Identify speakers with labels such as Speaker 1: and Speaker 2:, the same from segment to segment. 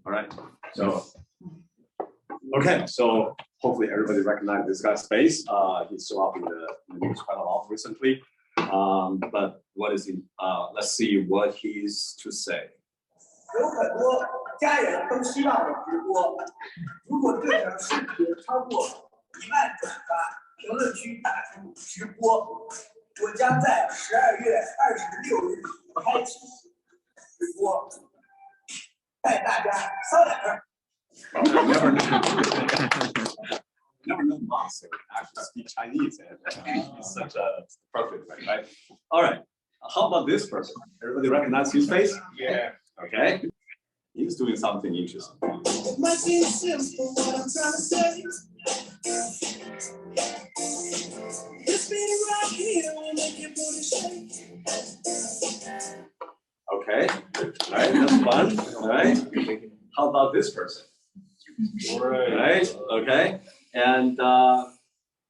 Speaker 1: All right. So, okay. So hopefully everybody recognizes this guy's face. He's still up in the news quite a lot recently. But what is he? Let's see what he's to say.
Speaker 2: 有很多家人都希望我直播，如果这条视频超过1万转发，评论区打出直播，我将在12月26日开启直播，带大家骚两阵。
Speaker 1: Never know Moss actually speak Chinese and it's such a perfect way, right? All right. How about this person? Everybody recognize his face?
Speaker 3: Yeah.
Speaker 1: Okay. He's doing something interesting.
Speaker 2: It might seem simple what I'm trying to say. This beat right here will make your booty shake.
Speaker 1: Okay. All right. That's fun. All right. How about this person? All right. Okay. And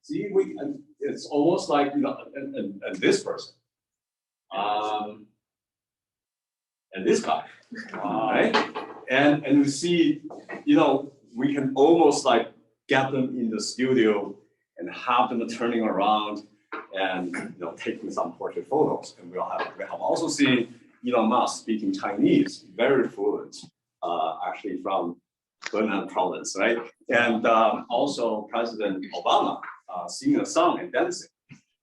Speaker 1: see, it's almost like, you know, and this person. And this guy, right? And we see, you know, we can almost like get them in the studio and have them turning around and, you know, taking some portrait photos. And we have also seen Elon Musk speaking Chinese, very fluent, actually from Henan province, right? And also President Obama singing a song and dancing.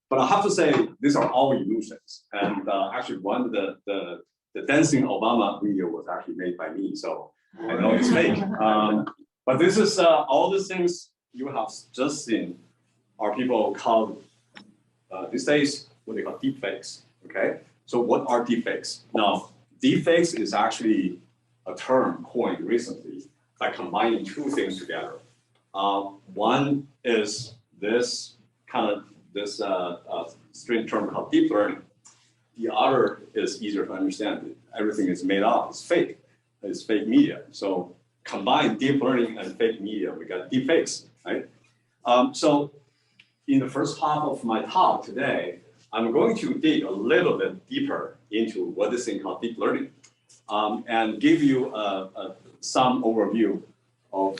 Speaker 1: But I have to say, these are all illusions. And actually, one of the dancing Obama video was actually made by me, so I know it's fake. But this is all the things you have just seen are people called these days what they call deepfakes. Okay, so what are deepfakes? Now, deepfakes is actually a term coined recently by combining two things together. One is this strange term called deep learning. The other is easier to understand. Everything is made up. It's fake. It's fake media. So combine deep learning and fake media, we got deepfakes, right? So in the first half of my talk today, I'm going to dig a little bit deeper into what this thing called deep learning, and give you some overview of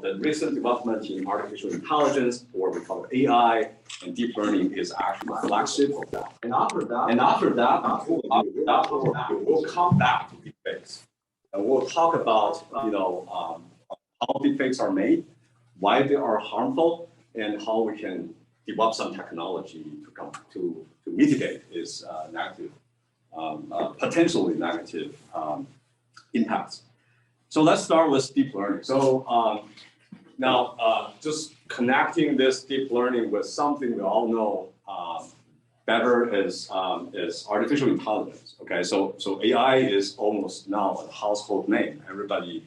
Speaker 1: the recent development in artificial intelligence, or we call it AI, and deep learning is actually a flagship of that. And after that, we'll come back to deepfakes, and we'll talk about how deepfakes are made, why they are harmful, and how we can develop some technology to mitigate its negative, potentially negative impacts. So let's start with deep learning. So now, just connecting this deep learning with something we all know better is artificial intelligence. Okay, so AI is almost now a household name. Everybody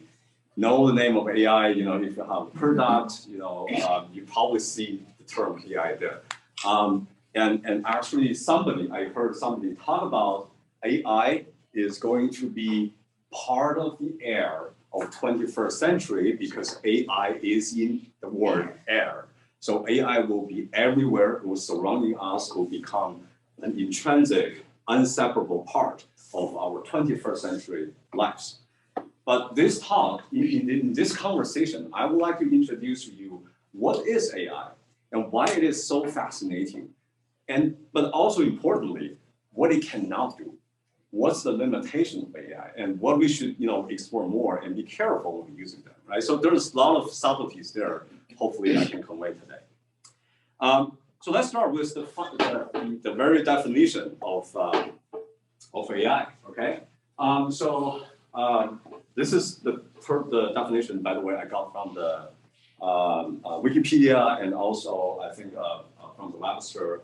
Speaker 1: know the name of AI. You know, if you have a product, you probably see the term AI there. And actually, I heard somebody talk about AI is going to be part of the air of 21st century because AI is in the word air. So AI will be everywhere, it will surrounding us, will become an intrinsic, inseparable part of our 21st century lives. But this talk, in this conversation, I would like to introduce to you what is AI and why it is so fascinating, but also importantly, what it cannot do. What's the limitation of AI, and what we should explore more and be careful when using them, right? So there's a lot of subtleties there. Hopefully, I can convey today. So let's start with the very definition of AI. Okay. This is the definition, by the way, I got from the Wikipedia and also I think from the Webster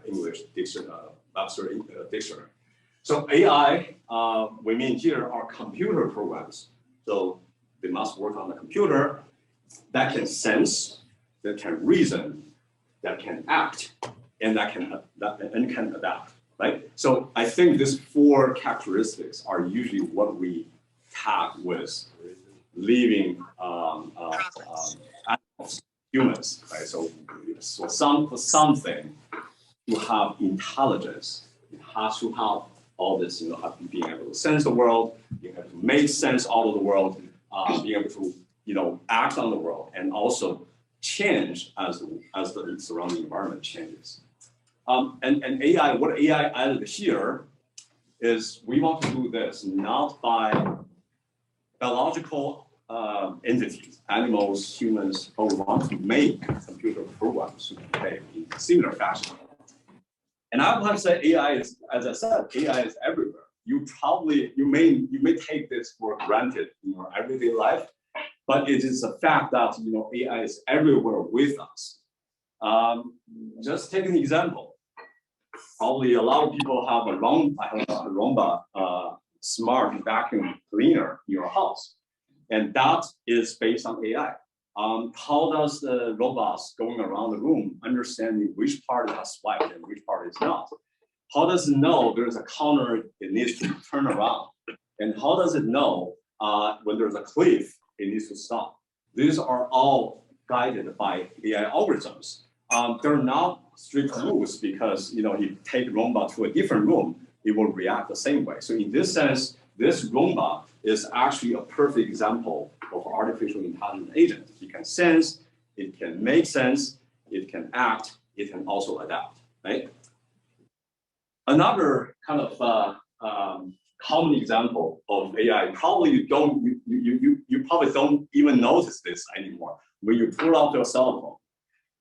Speaker 1: English dictionary, Webster dictionary. So AI, we mean here are computer programs. So they must work on the computer that can sense, that can reason, that can act, and that can adapt, right? So I think these four characteristics are usually what we tag with living animals, humans, right? So something to have intelligence, it has to have all this, being able to sense the world, being able to make sense out of the world, being able to, act on the world, and also change as the surrounding environment changes. And AI, what AI added here is we want to do this not by biological entities, animals, humans, but we want to make computer programs to behave in a similar fashion. And I would have to say AI is, as I said, AI is everywhere. You may take this for granted in your everyday life, but it is a fact that AI is everywhere with us. Just take an example. Probably a lot of people have a Roomba smart vacuum cleaner in your house, and that is based on AI. How does the robots going around the room understanding which part is swiped and which part is not? How does it know there's a counter it needs to turn around? And how does it know when there's a cliff it needs to stop? These are all guided by AI algorithms. They're not strict rules because if you take Roomba to a different room, it will react the same way. So in this sense, this Roomba is actually a perfect example of artificial intelligence agent. It can sense, it can make sense, it can act, it can also adapt, right? Another kind of common example of AI, probably you probably don't even notice this anymore. When you pull out your cell phone,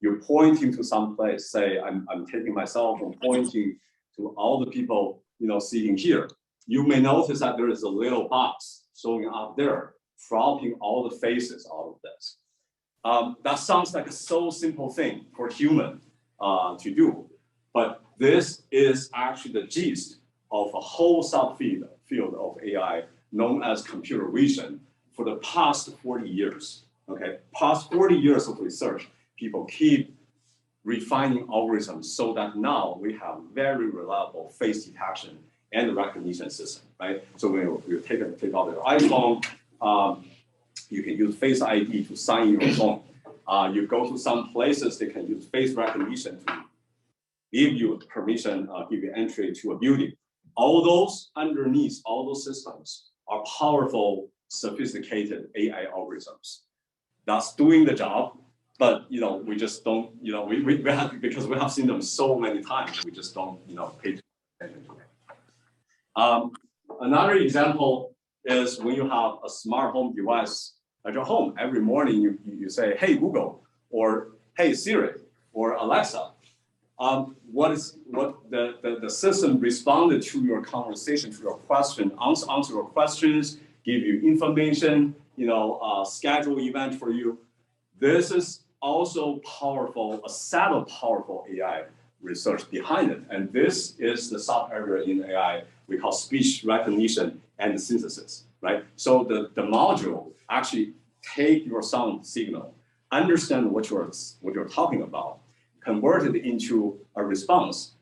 Speaker 1: you're pointing to some place, say, I'm taking my cell phone, pointing to all the people sitting here. You may notice that there is a little box showing up there, cropping all the faces out of this. That sounds like a so simple thing for human to do, but this is actually the gist of a whole subfield of AI known as computer vision for the past 40 years. Okay, past 40 years of research, people keep refining algorithms so that now we have very reliable face detection and recognition system, right? So when you take out your iPhone, you can use Face ID to sign your phone. You go to some places, they can use face recognition to give you permission, give you entry to a building. All those underneath, all those systems are powerful, sophisticated AI algorithms. That's doing the job, but we just don't, we have, because we have seen them so many times, we just don't, pay attention to it. Another example is when you have a smart home device at your home. Every morning you say, hey Google, or hey Siri, or Alexa. What the system responded to your conversation, to your question, answer your questions, give you information, schedule event for you. This is also powerful, a set of powerful AI research behind it. And this is the sub-area in AI we call speech recognition and synthesis, right? So the module actually take your sound signal, understand what you're talking about, convert it into a response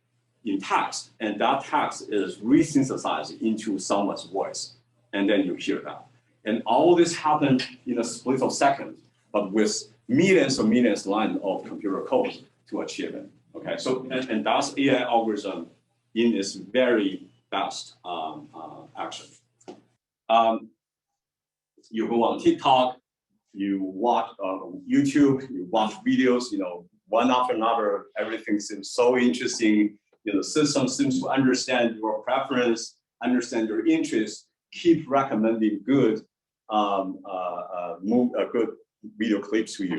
Speaker 1: in text, and that text is resynthesized into someone's voice, and then you hear that. And all this happened in a split of seconds, but with millions and millions of lines of computer code to achieve it. Okay, so and that's AI algorithm in its very best action. You go on TikTok, you watch YouTube, you watch videos, one after another. Everything seems so interesting. The system seems to understand your preference, understand your interests, keep recommending good good video clips to you,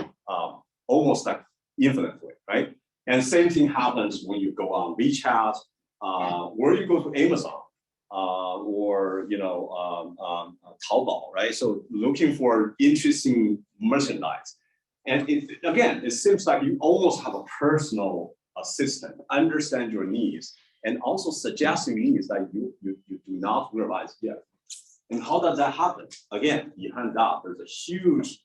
Speaker 1: almost like infinitely, right? And same thing happens when you go on WeChat, or you go to Amazon, or Taobao, right? So looking for interesting merchandise. And it seems like you almost have a personal assistant, understand your needs, and also suggesting needs that you do not realize yet. And how does that happen? Again, behind that, there's a huge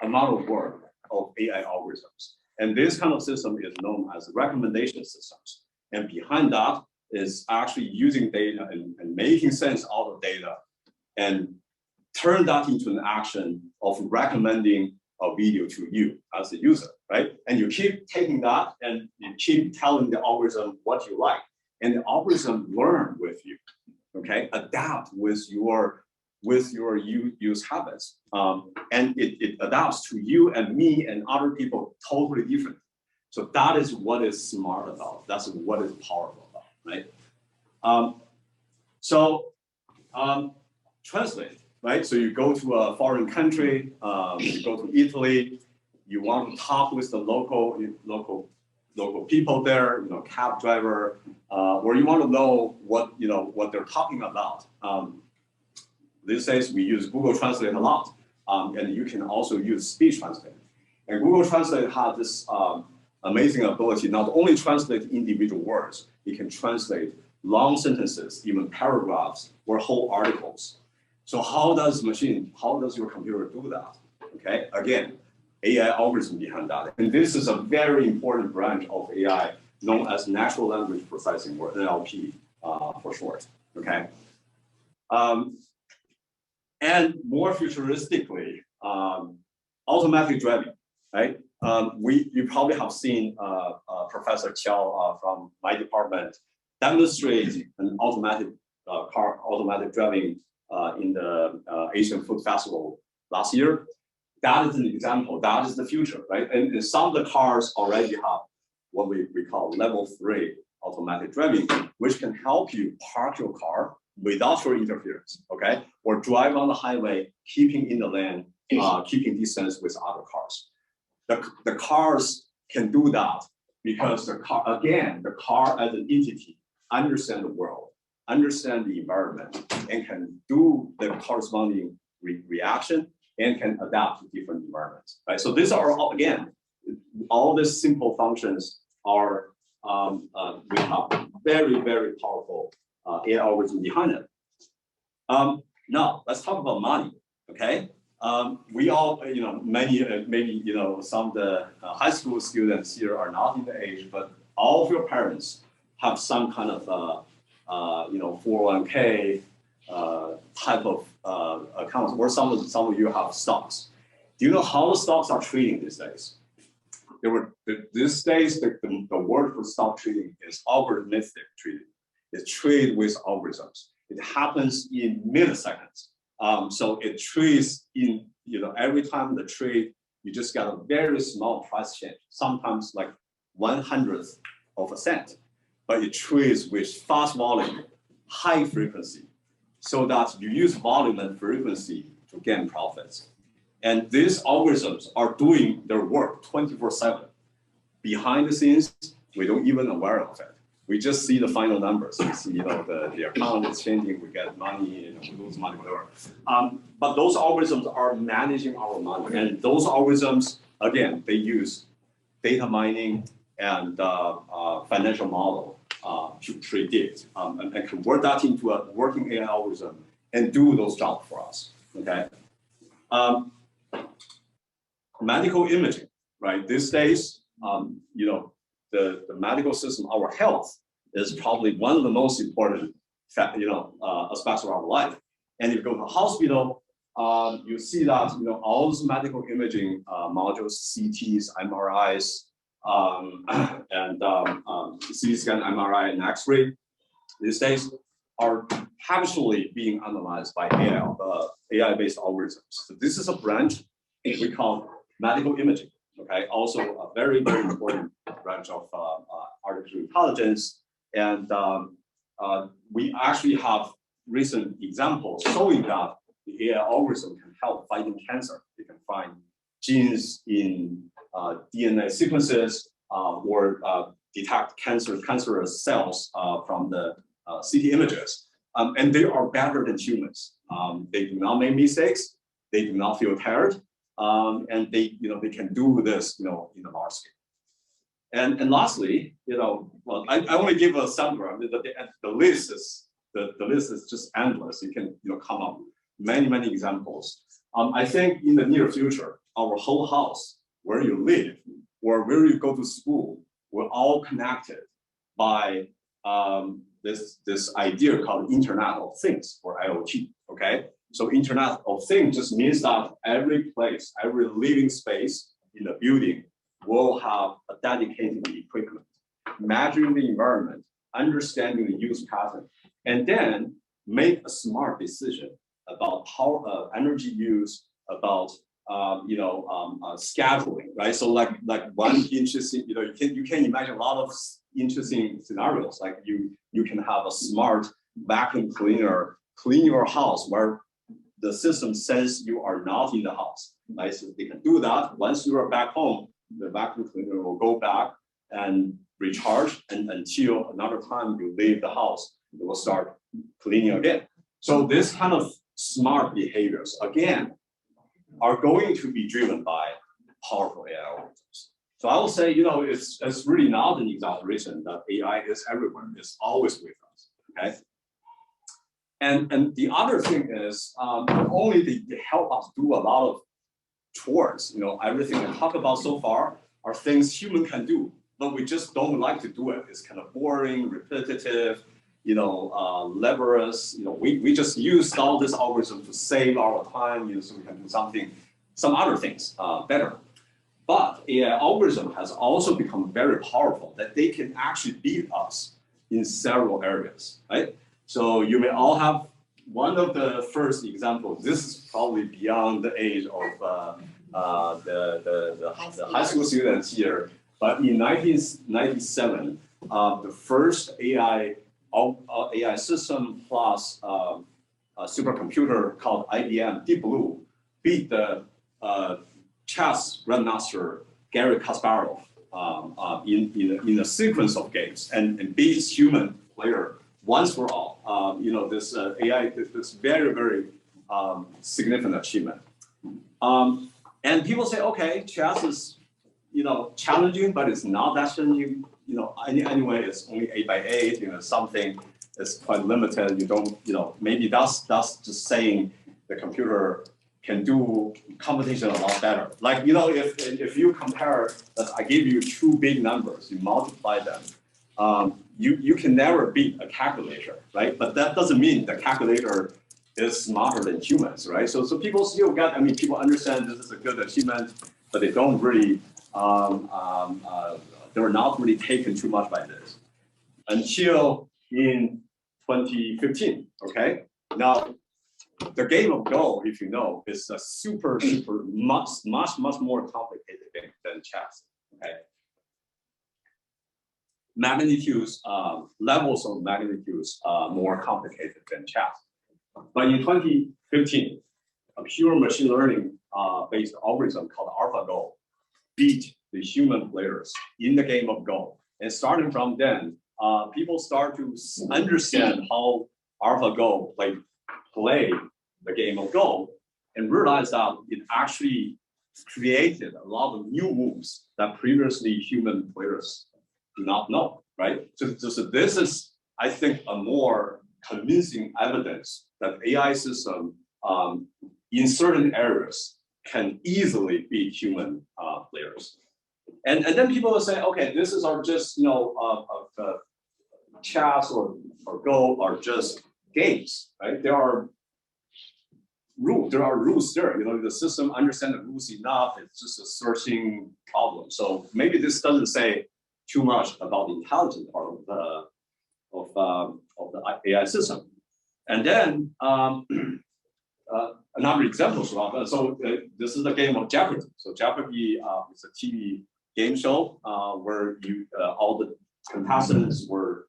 Speaker 1: amount of work of AI algorithms. And this kind of system is known as recommendation systems. And behind that is actually using data and making sense out of data and turn that into an action of recommending a video to you as a user, right? And you keep taking that and you keep telling the algorithm what you like, and the algorithm learn with you. okay, adapt with your use habits. And it adapts to you and me and other people totally different. So that is what is smart about. That's what is powerful about, right? Translate, right? So you go to a foreign country, you go to Italy, you want to talk with the local people there, cab driver, or you want to know what they're talking about. These days we use Google Translate a lot, and you can also use speech translate. And Google Translate has this amazing ability not only translate individual words, it can translate long sentences, even paragraphs or whole articles. So how does your computer do that? Okay, again, AI algorithm behind that. And this is a very important branch of AI known as natural language processing, or NLP for short, okay? And more futuristically, automatic driving, right? You probably have seen Professor Qiao from my department demonstrate an automatic driving in the Asian Food Festival last year. That is an example. That is the future, right? And some of the cars already have what we call level 3 automatic driving, which can help you park your car without your interference, okay? Or drive on the highway, keeping in the lane, keeping distance with other cars. The cars can do that because the car as an entity understand the world, understand the environment, and can do the corresponding reaction and can adapt to different environments, right? So these are all these simple functions are we have very, very powerful AI algorithm behind it. Now let's talk about money, okay? We all, maybe some of the high school students here are not in the age, but all of your parents have some kind of 401k type of accounts, or some of you have stocks. Do you know how the stocks are trading these days? These days, the word for stock trading is algorithmic trading. It's trade with algorithms. It happens in milliseconds. So it trades in, every time the trade, you just get a very small price change, sometimes like 1/100th of a cent, but it trades with fast volume, high frequency, so that you use volume and frequency to gain profits. And these algorithms are doing their work 24/7. Behind the scenes, we don't even aware of it. We just see the final numbers. We see, the account is changing, we get money, we lose money, whatever. But those algorithms are managing our money. And those algorithms, again, they use data mining and financial model to predict and convert that into a working AI algorithm and do those jobs for us, okay? Medical imaging, right? These days, the medical system, our health, is probably one of the most important, aspects of our life. And if you go to a hospital, you see that all those medical imaging modules, CTs, MRIs, and CT scan, MRI, and X-ray, these days are habitually being analyzed by AI-based algorithms. So this is a branch we call medical imaging. Okay, also a very, very important branch of artificial intelligence. And we actually have recent examples showing that the AI algorithm can help fighting cancer. They can find genes in DNA sequences or detect cancerous cells from the CT images. And they are better than humans. They do not make mistakes. They do not feel tired. And they can do this, in a large scale. And lastly, well, I want to give a summary. The list is just endless. You can, come up with many examples. I think in the near future, our whole house, where you live or where you go to school, we're all connected by this idea called Internet of Things, or IoT. Okay. So Internet of Things just means that every place, every living space in the building will have a dedicated equipment, measuring the environment, understanding the use pattern, and then make a smart decision about power, energy use, about scheduling, right? So like one interesting, you can imagine a lot of interesting scenarios. Like you can have a smart vacuum cleaner clean your house where the system says you are not in the house, right? So they can do that. Once you are back home, the vacuum cleaner will go back and recharge, and until another time you leave the house, it will start cleaning again. So this kind of smart behaviors, again, are going to be driven by powerful AI algorithms. So I will say, it's really not an exaggeration that AI is everywhere. It's always with us, okay? And the other thing is, not only they help us do a lot of chores, everything I talk about so far are things human can do, but we just don't like to do it. It's kind of boring, repetitive, laborious. We just use all this algorithm to save our time, so we can do some other things better. But AI algorithm has also become very powerful that they can actually beat us in several areas, right? So you may all have one of the first examples. This is probably beyond the age of the high school students here. But in 1997, the first AI system plus a supercomputer called IBM Deep Blue beat the chess grandmaster Garry Kasparov in a sequence of games and beats human player once for all. This AI, this very, very significant achievement. And people say, okay, chess is, challenging, but it's not that challenging. Anyway, it's only 8x8. Something is quite limited. You don't, maybe that's just saying the computer can do computation a lot better. Like, if you compare that, I give you two big numbers, you multiply them. You can never beat a calculator, right? But that doesn't mean the calculator is smarter than humans, right? So people still people understand this is a good achievement, but they don't really, they're not really taken too much by this until in 2015, okay? Now, the game of Go, if you know, is a super much more complicated game than chess, okay? Magnitudes, levels of magnitudes more complicated than chess. But in 2015, a pure machine learning based algorithm called AlphaGo beat the human players in the game of Go. And starting from then, people start to understand how AlphaGo play the game of Go and realize that it actually created a lot of new moves that previously human players do not know, right? So this is, I think, a more convincing evidence that AI system in certain areas can easily beat human players. And then people will say, okay, this is just, chess or Go are just games, right? There are rules there. The system understands the rules enough. It's just a searching problem. So maybe this doesn't say too much about the intelligence part of the AI system. And then another example. So this is the game of Jeopardy. So Jeopardy is a TV game show where all the contestants were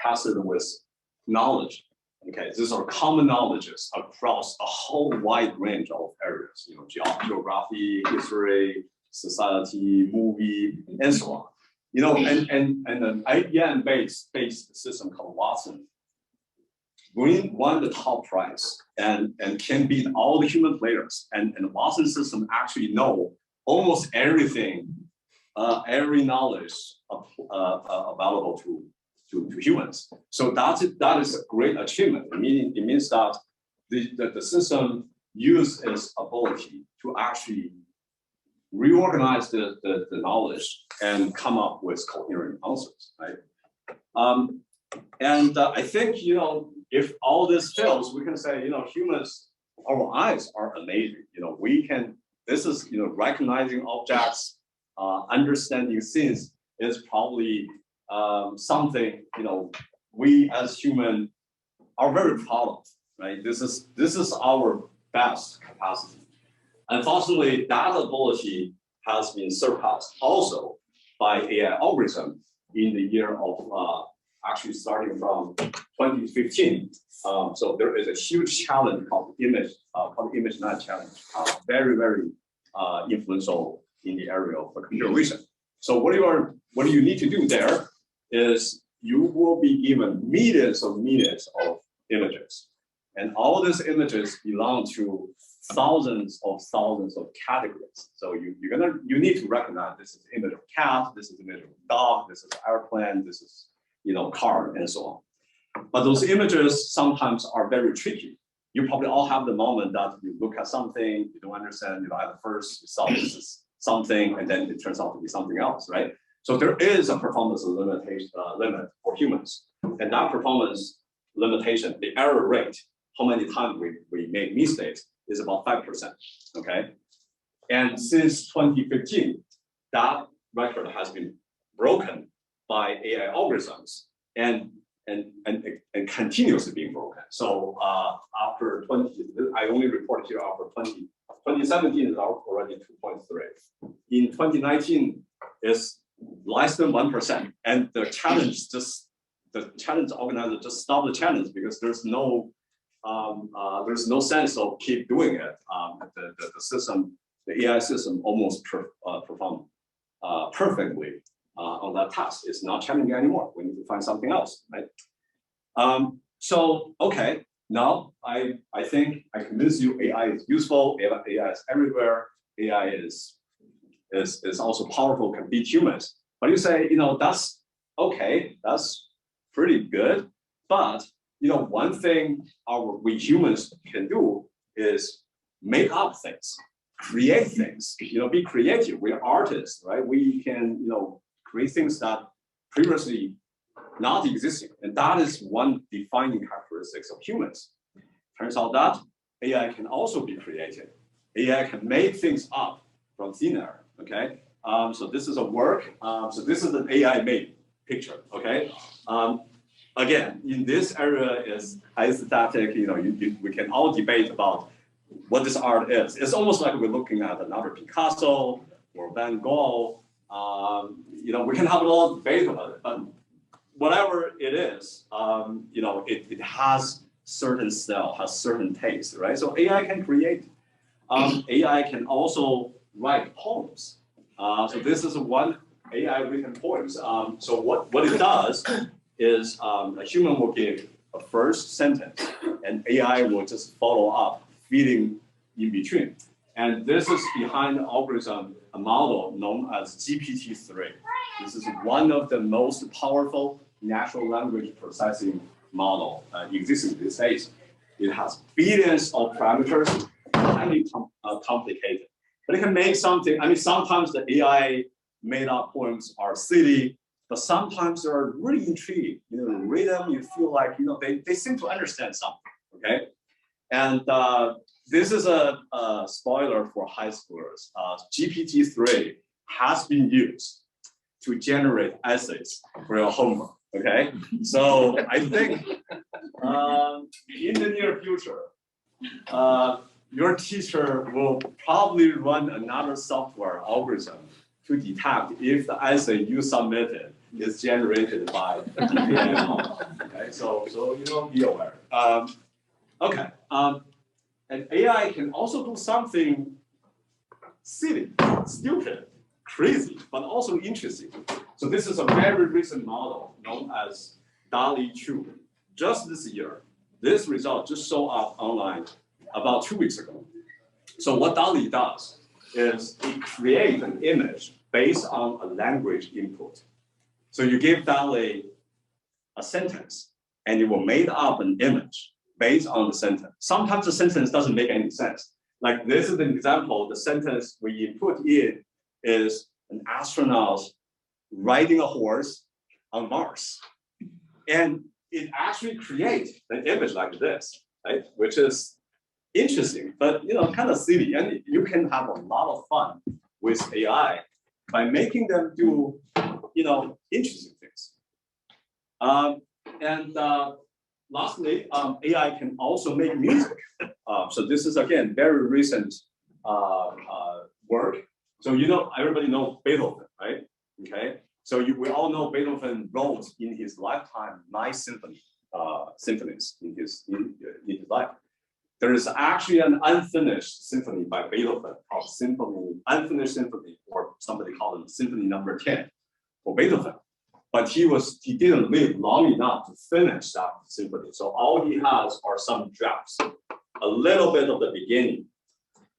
Speaker 1: tested with knowledge. Okay, these are common knowledges across a whole wide range of areas. Geography, history, society, movie, and so on. And an IBM-based system called Watson won the top prize and can beat all the human players. And the Watson system actually know almost everything, every knowledge available to humans. So that is a great achievement. It means that the system used its ability to actually reorganize the knowledge and come up with coherent answers, right? I think, if all this fails, we can say, humans, our eyes are amazing. This is, recognizing objects, understanding things is probably something, we as human are very proud of, right? This is our best capacity. Unfortunately, that ability has been surpassed also by AI algorithm in the year of actually starting from 2015. So there is a huge challenge called image net challenge, very, very influential in the area of computer vision. So what you need to do there is you will be given millions of images, and all these images belong to thousands of categories. So you need to recognize this is image of cat, this is image of dog, this is airplane, this is car, and so on. But those images sometimes are very tricky. You probably all have the moment that you look at something, you don't understand, at first you saw this is something, and then it turns out to be something else, right? So there is a performance limit for humans. And that performance limitation, the error rate, how many times we make mistakes, is about 5%, okay? And since 2015, that record has been broken by AI algorithms and continuously being broken. So after I only report here after 2017 is already 2.3. In 2019 is less than 1%. And the challenge organizer just stopped the challenge because there's no sense of keep doing it. The system, the AI system almost performed perfectly on that task. It's not challenging anymore. We need to find something else, right? So, okay, now I think I convinced you AI is useful, AI is everywhere, AI is also powerful, can beat humans. But you say, that's okay, that's pretty good. But one thing we humans can do is make up things, create things, be creative. We're artists, right? We can, create things that previously not existing. And that is one defining characteristics of humans. Turns out that AI can also be creative. AI can make things up from thin air, okay? So this is a work. So this is an AI-made picture, okay? Again, in this area is aesthetic, we can all debate about what this art is. It's almost like we're looking at another Picasso or Van Gogh. We can have a lot of debate about it, but whatever it is, it has certain style, has certain taste, right? So AI can create. AI can also write poems. So this is one AI written poems. So what it does is a human will give a first sentence, and AI will just follow up, feeding in between. And this is behind the algorithm, a model known as GPT-3. This is one of the most powerful natural language processing model existing these days. It has billions of parameters, highly complicated. But it can make something, sometimes the AI made up poems are silly, but sometimes they're really intriguing. You read them, you feel like, they seem to understand something, okay? And this is a spoiler for high schoolers. GPT-3 has been used to generate essays for your homework, okay? So I think in the near future, your teacher will probably run another software algorithm to detect if the essay you submitted is generated by AI model. Okay, so be aware. Okay, and AI can also do something silly, stupid, crazy, but also interesting. So this is a very recent model known as DALL-E 2. Just this year, this result just showed up online about 2 weeks ago. So what DALL-E does is it creates an image based on a language input. So you give DALL-E a sentence, and it will make up an image based on the sentence. Sometimes the sentence doesn't make any sense. Like this is an example, the sentence we input in is an astronaut riding a horse on Mars. And it actually creates an image like this, right? Which is interesting, but kind of silly. And you can have a lot of fun with AI by making them do, interesting things. lastly, AI can also make music. So this is again very recent work. So everybody knows Beethoven, right? Okay. So we all know Beethoven wrote in his lifetime 9 symphonies in his life. There is actually an unfinished symphony by Beethoven called Unfinished Symphony, or somebody called it Symphony Number 10 for Beethoven. But he didn't live long enough to finish that symphony. So all he has are some drafts, a little bit of the beginning,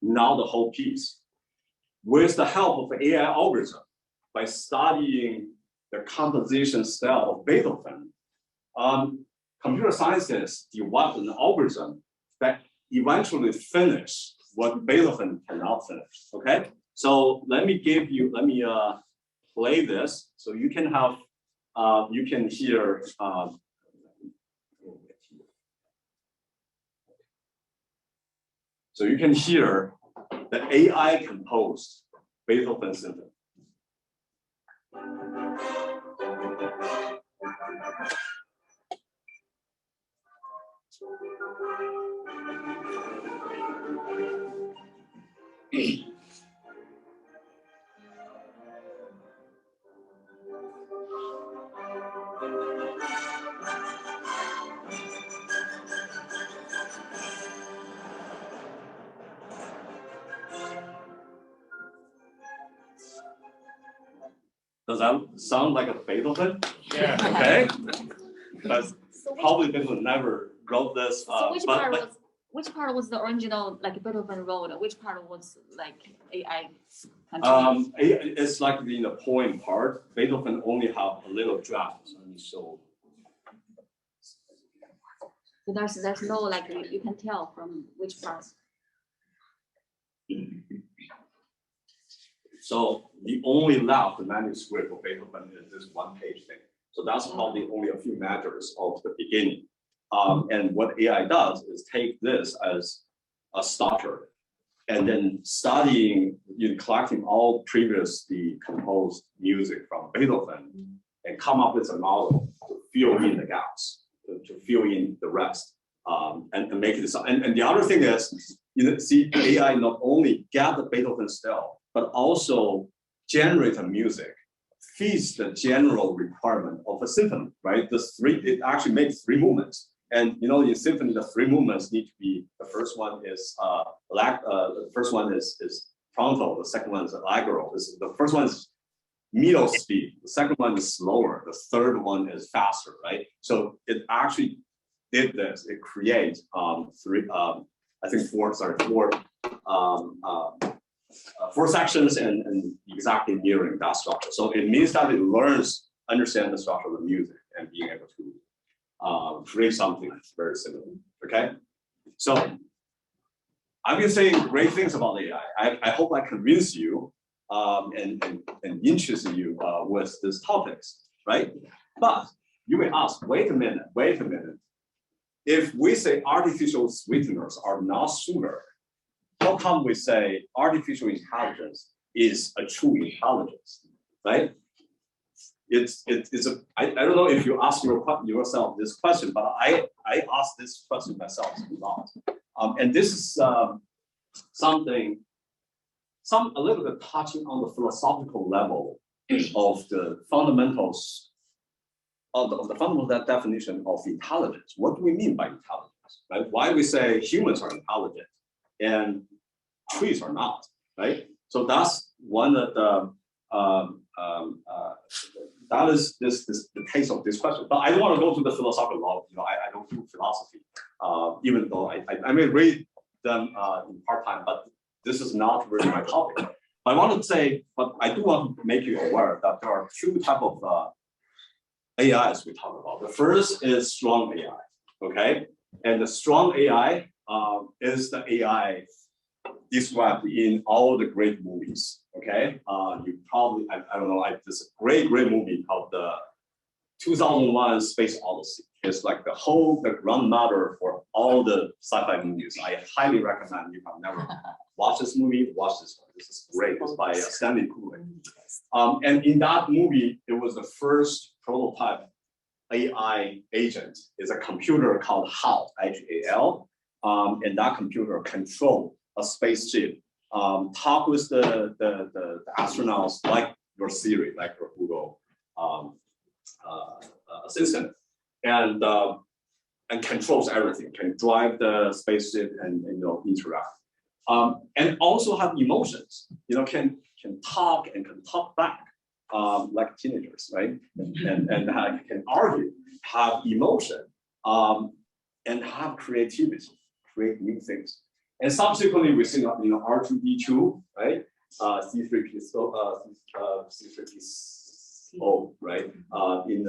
Speaker 1: now the whole piece. With the help of AI algorithm, by studying the composition style of Beethoven, computer scientists developed an algorithm that eventually finish what Beethoven cannot finish. Okay, so let me play this so you can have you can hear. So you can hear the AI composed Beethoven symphony. Does that sound like a Beethoven?
Speaker 3: Yeah.
Speaker 1: Okay. But probably Beethoven never wrote this.
Speaker 3: So which part was the original, like Beethoven wrote? Which part was like AI?
Speaker 1: It's like in the poem part. Beethoven only have a little draft, so
Speaker 3: there's no like you can tell from which part.
Speaker 1: So the only left manuscript of Beethoven is this one-page thing. So that's probably only a few matters of the beginning. And what AI does is take this as a starter, and then collecting all previously composed music from Beethoven, and come up with a model to fill in the gaps, to fill in the rest, and make it sound. And the other thing is, see AI not only get the Beethoven style, but also generate a music fits the general requirement of a symphony, right? It actually makes 3 movements. And in symphony, the 3 movements need to be, the first one is pronto, the second one is allegro. The first one is middle speed, the second one is slower, the third one is faster, right? So it actually did this. It creates 4 sections and exactly mirroring that structure. So it means that it understands the structure of the music and being able to create something very similar. Okay, so I've been saying great things about AI. I hope I convince you and interest you with these topics, right? But you may ask, wait a minute. If we say artificial sweeteners are not sugar, how come we say artificial intelligence is a true intelligence, right? I don't know if you ask yourself this question, but I ask this question myself a lot. And this is a little bit touching on the philosophical level of the fundamentals of the fundamental definition of intelligence. What do we mean by intelligence, right? Why we say humans are intelligent and trees are not, right? So that's one of the that is the case of this question. But I don't want to go to the philosophical level. I don't do philosophy, even though I may read them in part-time, but this is not really my topic. But I want to say, but I do want to make you aware that there are 2 types of AIs we talk about. The first is strong AI, okay? And the strong AI is the AI described in all the great movies, okay? You probably, I don't know, this great movie called the 2001 Space Odyssey. It's like the grandmother for all the sci-fi movies. I highly recommend, if you've never watched this movie, watch this one. This is great. It's by Stanley Kubrick. And in that movie, it was the first prototype AI agent is a computer called HAL, H-A-L, and that computer control a spaceship, talk with the astronauts like your Siri, like your Google assistant, and controls everything, can drive the spaceship and interact, and also have emotions. Can talk and can talk back. Like teenagers, right? And can argue, have emotion, and have creativity, create new things. And subsequently, we see R2D2, right? C3PO, right? In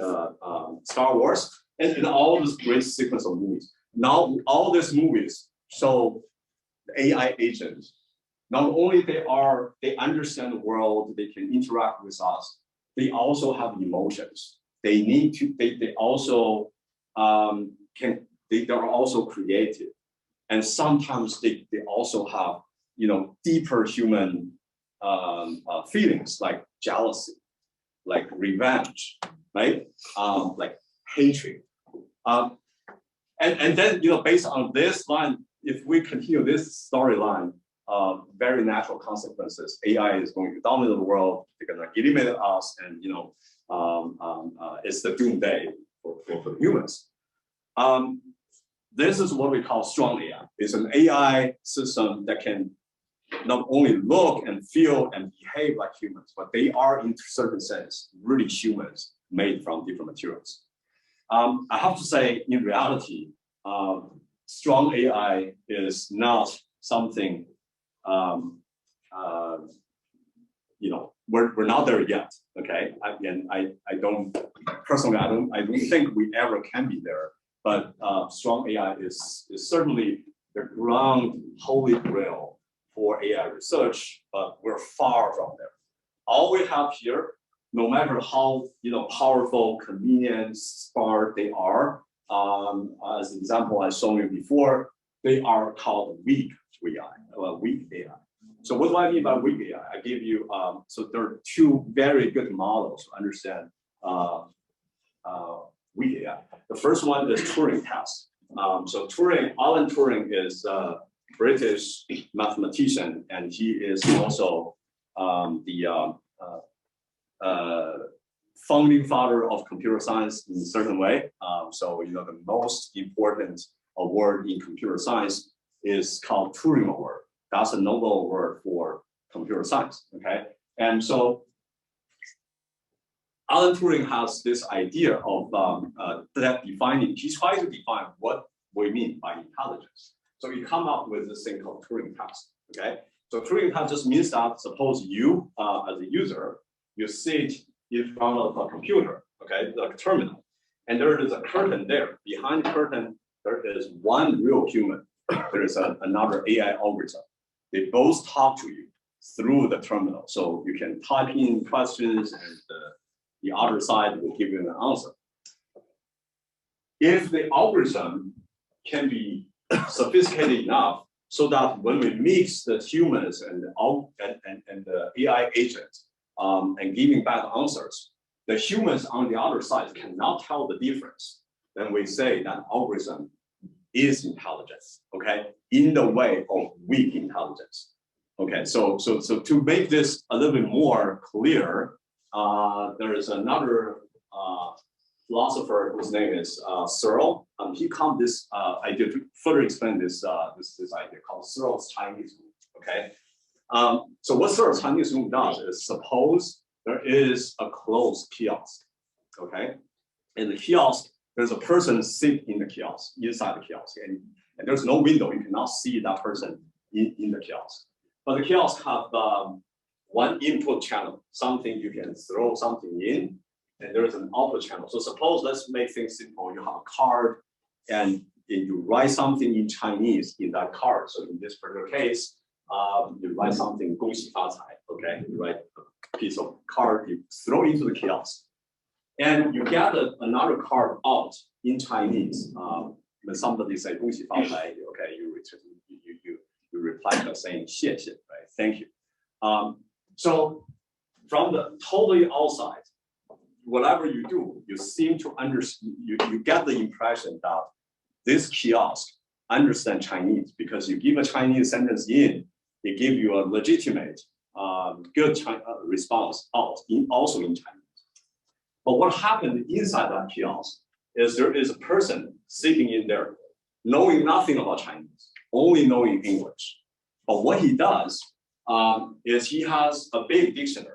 Speaker 1: Star Wars, and all this great sequence of movies. Now, all these movies show the AI agents. Not only they understand the world, they can interact with us, they also have emotions. They need to, they also they're also creative. And sometimes they also have, deeper human feelings like jealousy, like revenge, right? Like hatred. And then, based on this line, if we continue this storyline, very natural consequences. AI is going to dominate the world. They're going to eliminate us, and it's the doomsday for humans. This is what we call strong AI. It's an AI system that can not only look and feel and behave like humans, but they are, in a certain sense, really humans made from different materials. I have to say, in reality, strong AI is not something. We're not there yet. Okay, I don't personally. I don't think we ever can be there. But strong AI is certainly the ground holy grail for AI research. But we're far from there. All we have here, no matter how powerful, convenient, smart they are, as the example I showed you before, they are called weak AI, weak AI. So what do I mean by weak AI? I give you, so there are two very good models to understand weak AI. The first one is Turing test. So Alan Turing is a British mathematician, and he is also the founding father of computer science in a certain way. So the most important award in computer science is called Turing Award. That's a Nobel Award for computer science. Okay, and so Alan Turing has this idea of he tries to define what we mean by intelligence. So he come up with this thing called Turing test. Okay, so Turing test just means that suppose you, as a user, you sit in front of a computer, okay, like a terminal, and there is a curtain there. Behind the curtain, there is one real human. There is another AI algorithm. They both talk to you through the terminal. So you can type in questions, and the other side will give you an answer. If the algorithm can be sophisticated enough so that when we mix the humans and the AI agent and giving back answers, the humans on the other side cannot tell the difference, then we say that algorithm is intelligence, okay, in the way of weak intelligence. Okay, so to make this a little bit more clear, there is another philosopher whose name is Searle. He comes this idea to further explain this idea called Searle's Chinese rule. Okay, so what Searle's Chinese rule does is suppose there is a closed kiosk. Okay, in the kiosk, there's a person sitting in the kiosk, inside the kiosk, and there's no window. You cannot see that person in the kiosk. But the kiosk have one input channel, something you can throw something in, and there's an output channel. So suppose, let's make things simple. You have a card, and you write something in Chinese in that card. So in this particular case, you write something 恭喜发财, okay? You write a piece of card, you throw into the kiosk. And you get another card out in Chinese. When somebody say 恭喜发财, okay, you reply by saying 谢谢, right? Thank you. So from the totally outside, whatever you do, you seem to understand, you get the impression that this kiosk understands Chinese because you give a Chinese sentence in, it gives you a legitimate, good response out, also in Chinese. But what happened inside that kiosk is there is a person sitting in there, knowing nothing about Chinese, only knowing English. But what he does is he has a big dictionary.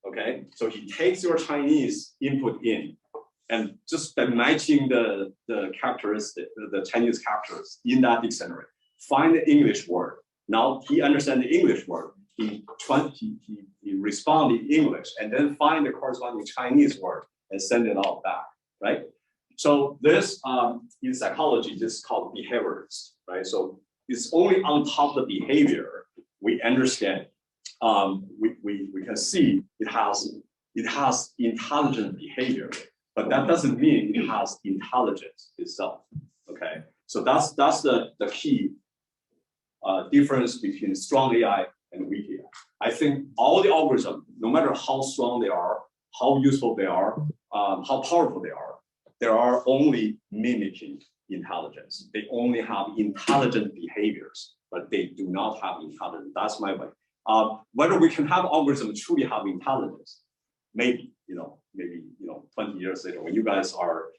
Speaker 1: Okay, so he takes your Chinese input in, and just by matching the characteristic, the Chinese characters in that dictionary, find the English word. Now he understands the English word. He responds in English, and then find the corresponding Chinese word and send it out back. Right. So this in psychology, this is called behaviorist. Right. So it's only on top of the behavior we understand. We can see it has intelligent behavior, but that doesn't mean it has intelligence itself. Okay, so that's the key difference between strong AI and weak AI. I think all the algorithms, no matter how strong they are, how useful they are, how powerful they are only mimicking intelligence. They only have intelligent behaviors, but they do not have intelligence. That's my way. Whether we can have algorithms truly have intelligence, maybe 20 years later, when you guys are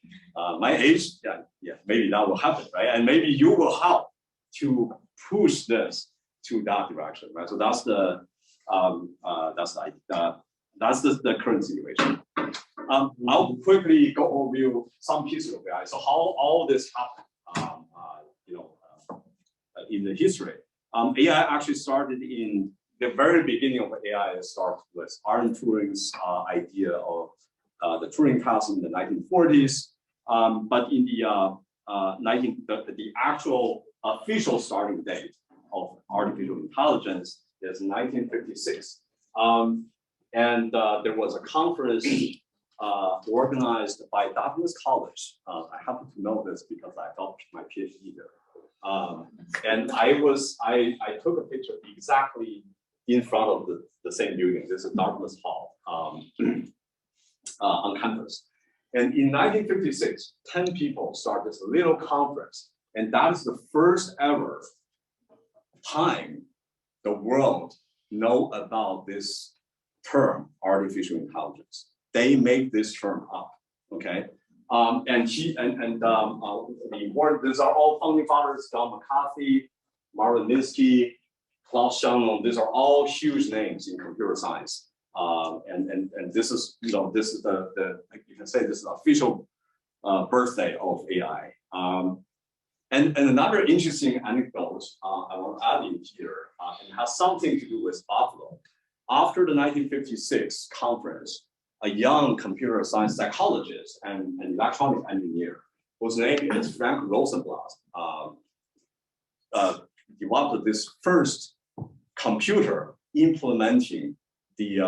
Speaker 1: my age, yeah, maybe that will happen, right? And maybe you will help to push this to that direction, right? So that's the current situation. I'll quickly go over some pieces of AI. So how all this happened, in the history. AI actually started in the very beginning of AI. Started with Alan Turing's idea of the Turing test in the 1940s. But in the actual official starting date of artificial intelligence is 1956. And there was a conference organized by Douglas College. I happen to know this because I got my PhD there. And I took a picture exactly in front of the same building. This is Dartmouth Hall on campus. And in 1956, 10 people started this little conference. And that is the first ever time the world know about this term, artificial intelligence. They make this term up, okay? These are all founding fathers: John McCarthy, Marvin Minsky, Klaus Shannon. These are all huge names in computer science. And this is, this is the you can say this is the official birthday of AI. And another interesting anecdote I want to add in here, it has something to do with Buffalo. After the 1956 conference, a young computer science psychologist and electronic engineer, whose name is Frank Rosenblatt, developed this first computer implementing the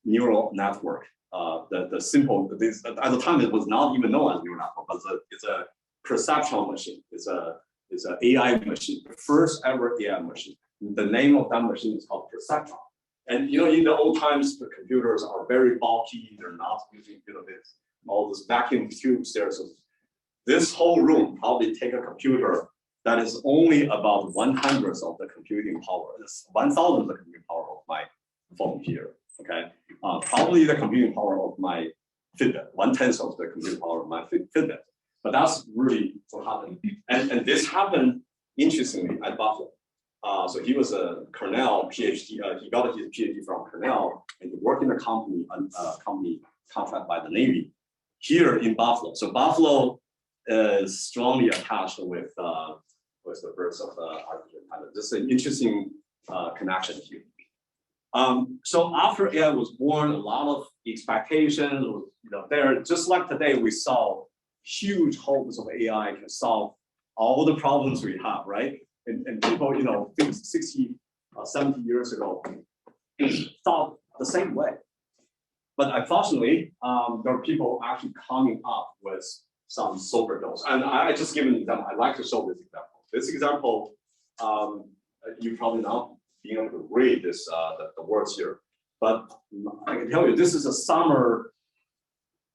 Speaker 1: neural network. The simple, at the time it was not even known as neural network, but it's a perceptual machine. It's an AI machine, the first ever AI machine. The name of that machine is called perceptron. And in the old times, the computers are very bulky. They're not using all this vacuum tubes there. So this whole room probably take a computer that is only about 1/100th of the computing power. It's 1,000th of the computing power of my phone here. Okay, probably the computing power of my Fitbit, 1/10th of the computing power of my Fitbit. But that's really what happened. And this happened interestingly at Buffalo. So he was a Cornell PhD. He got his PhD from Cornell, and he worked in a company contract by the Navy here in Buffalo. So Buffalo is strongly attached with the birth of artificial intelligence. This is an interesting connection here. So after AI was born, a lot of expectations. There, just like today, we saw huge hopes of AI can solve all the problems we have, right? And people, 60, 70 years ago, thought the same way. But unfortunately, there are people actually coming up with some overdose. And I just give an example. I'd like to show this example. This example, you probably not being able to read this the words here, but I can tell you this is a summer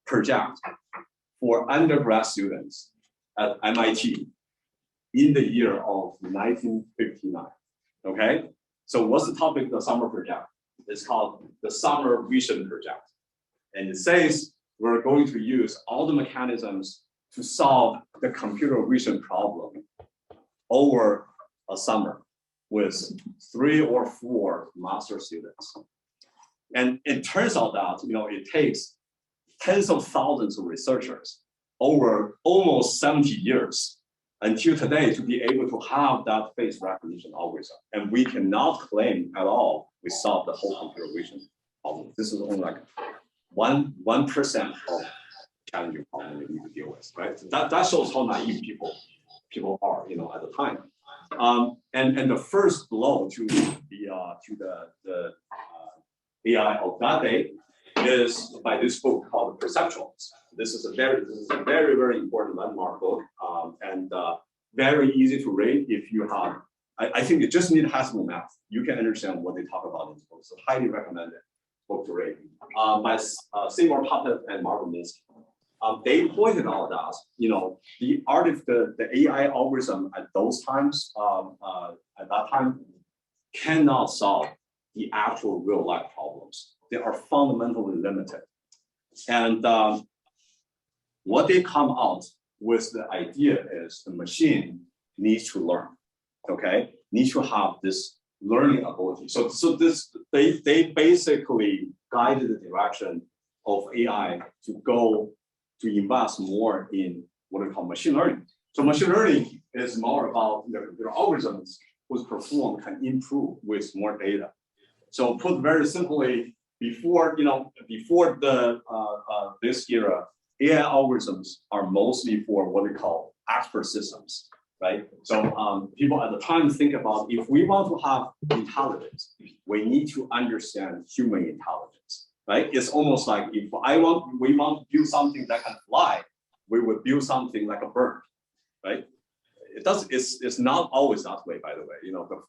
Speaker 1: project for undergrad students at MIT in the year of 1959. Okay, so what's the topic of the summer project? It's called the Summer Vision Project. And it says we're going to use all the mechanisms to solve the computer vision problem over a summer with 3 or 4 master students. And it turns out that it takes tens of thousands of researchers over almost 70 years until today to be able to have that face recognition algorithm. And we cannot claim at all we solved the whole computer vision problem. This is only like 1% of challenging problem we need to deal with, right? So that shows how naive people are, at the time. And the first blow to the AI of that day is by this book called Perceptuals. This is a very, very important landmark book, and very easy to read if you have. I think you just need Haskell math. You can understand what they talk about in this book. So highly recommended book to read. By Seymour Papert and Marvin Minsky. They pointed out that the AI algorithm at those times, at that time, cannot solve the actual real life problems. They are fundamentally limited. And what they come out with the idea is the machine needs to learn, okay? Needs to have this learning ability. So they basically guided the direction of AI to invest more in what we call machine learning. So machine learning is more about the computer algorithms whose performance can improve with more data. So put very simply, before this era, AI algorithms are mostly for what we call expert systems, right? So people at the time think about, if we want to have intelligence, we need to understand human intelligence, right? It's almost like if we want to build something that can fly, we would build something like a bird, right? It's not always that way, by the way.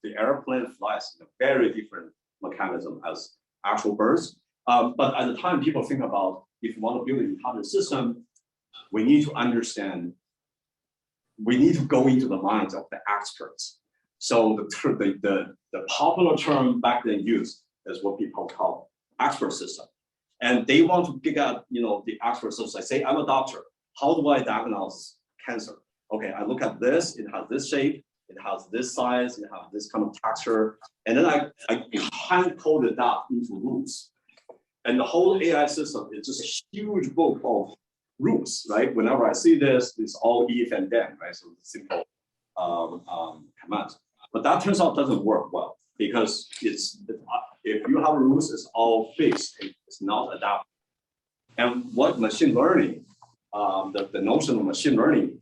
Speaker 1: The airplane flies in a very different mechanism as actual birds. But at the time, people think about, if you want to build an intelligent system, we need to understand, we need to go into the minds of the experts. So the popular term back then used is what people call expert system. And they want to get at, the expert system. I say, I'm a doctor. How do I diagnose cancer? Okay, I look at this, it has this shape, it has this size, it has this kind of texture. And then I hand-coded that into rules. And the whole AI system is just a huge book of rules, right? Whenever I see this, it's all if and then, right? So it's simple commands. But that turns out doesn't work well, because if you have rules, it's all fixed, it's not adaptive. And what machine learning, the notion of machine learning